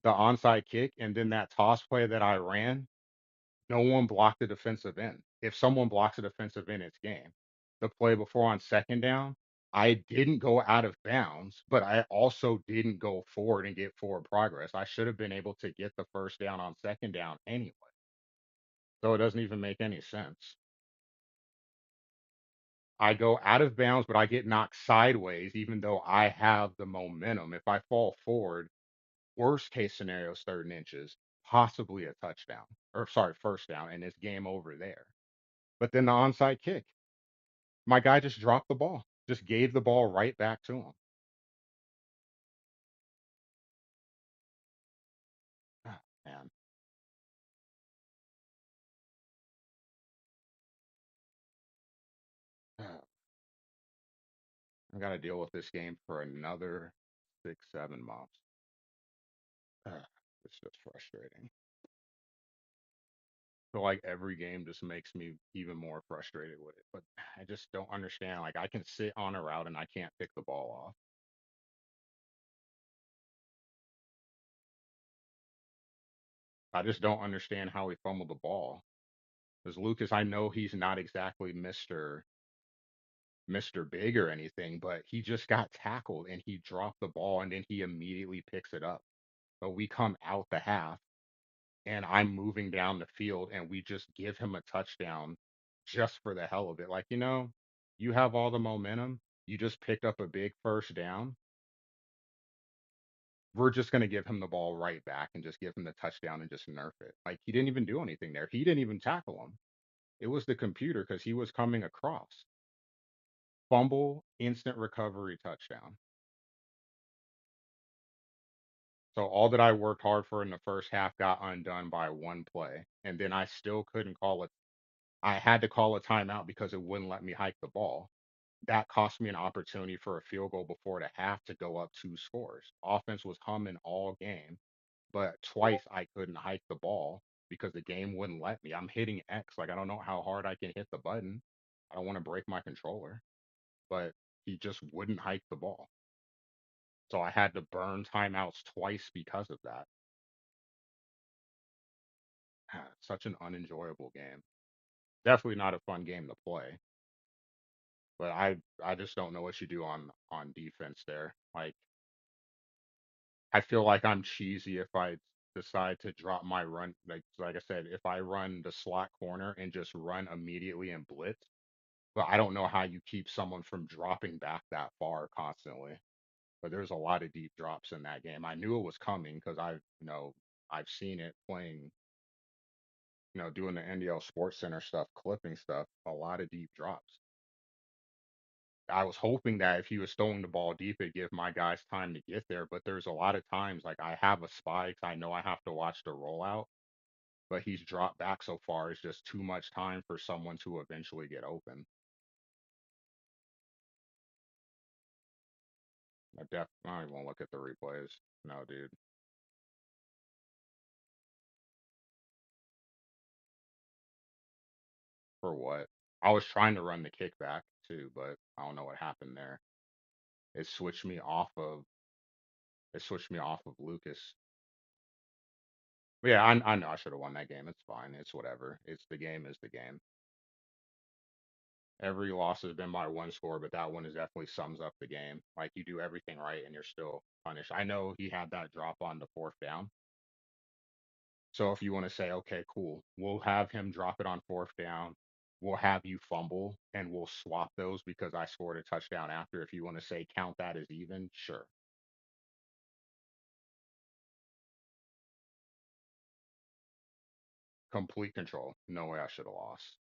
the onside kick and then that toss play that I ran, no one blocked the defensive end. If someone blocks a defensive end, it's game. The play before on second down, I didn't go out of bounds, but I also didn't go forward and get forward progress. I should have been able to get the first down on second down anyway. So it doesn't even make any sense. I go out of bounds, but I get knocked sideways, even though I have the momentum. If I fall forward, worst case scenario is third and inches, possibly a touchdown, or sorry, first down, and it's game over there. But then the onside kick, my guy just dropped the ball, just gave the ball right back to him. Ah, man, ah, I got to deal with this game for another 6, 7 months. Ah, it's just frustrating. Feel like every game just makes me even more frustrated with it. But I just don't understand. Like I can sit on a route and I can't pick the ball off. I just don't understand how he fumbled the ball. Because Lucas, I know he's not exactly Mr. Big or anything, but he just got tackled and he dropped the ball and then he immediately picks it up. But we come out the half and I'm moving down the field and we just give him a touchdown just for the hell of it. Like, you have all the momentum. You just picked up a big first down. We're just going to give him the ball right back and just give him the touchdown and just nerf it. Like, he didn't even do anything there. He didn't even tackle him. It was the computer because he was coming across. Fumble, instant recovery, touchdown. So all that I worked hard for in the first half got undone by one play. And then I still couldn't call it. I had to call a timeout because it wouldn't let me hike the ball. That cost me an opportunity for a field goal before the half to go up 2 scores. Offense was humming all game, but twice I couldn't hike the ball because the game wouldn't let me. I'm hitting X, like I don't know how hard I can hit the button. I don't want to break my controller, but he just wouldn't hike the ball. So I had to burn timeouts twice because of that. Such an unenjoyable game. Definitely not a fun game to play. But I just don't know what you do on defense there. Like I feel like I'm cheesy if I decide to drop my run, like I said, if I run the slot corner and just run immediately and blitz, but I don't know how you keep someone from dropping back that far constantly. But there's a lot of deep drops in that game. I knew it was coming because I've seen it playing, doing the NDL Sports Center stuff, clipping stuff, a lot of deep drops. I was hoping that if he was throwing the ball deep, it'd give my guys time to get there. But there's a lot of times, like I have a spike, I know I have to watch the rollout, but he's dropped back so far. It's just too much time for someone to eventually get open. I don't even want to look at the replays. No, dude. For what? I was trying to run the kickback too, but I don't know what happened there. It switched me off of it switched me off of Lucas. But yeah, I know I should have won that game. It's fine. It's whatever. It's the game is the game. Every loss has been by one score, but that one is definitely sums up the game. Like you do everything right and you're still punished. I know he had that drop on the fourth down. So if you want to say, okay, cool, we'll have him drop it on fourth down. We'll have you fumble and we'll swap those because I scored a touchdown after. If you want to say count that as even, sure. Complete control. No way I should have lost.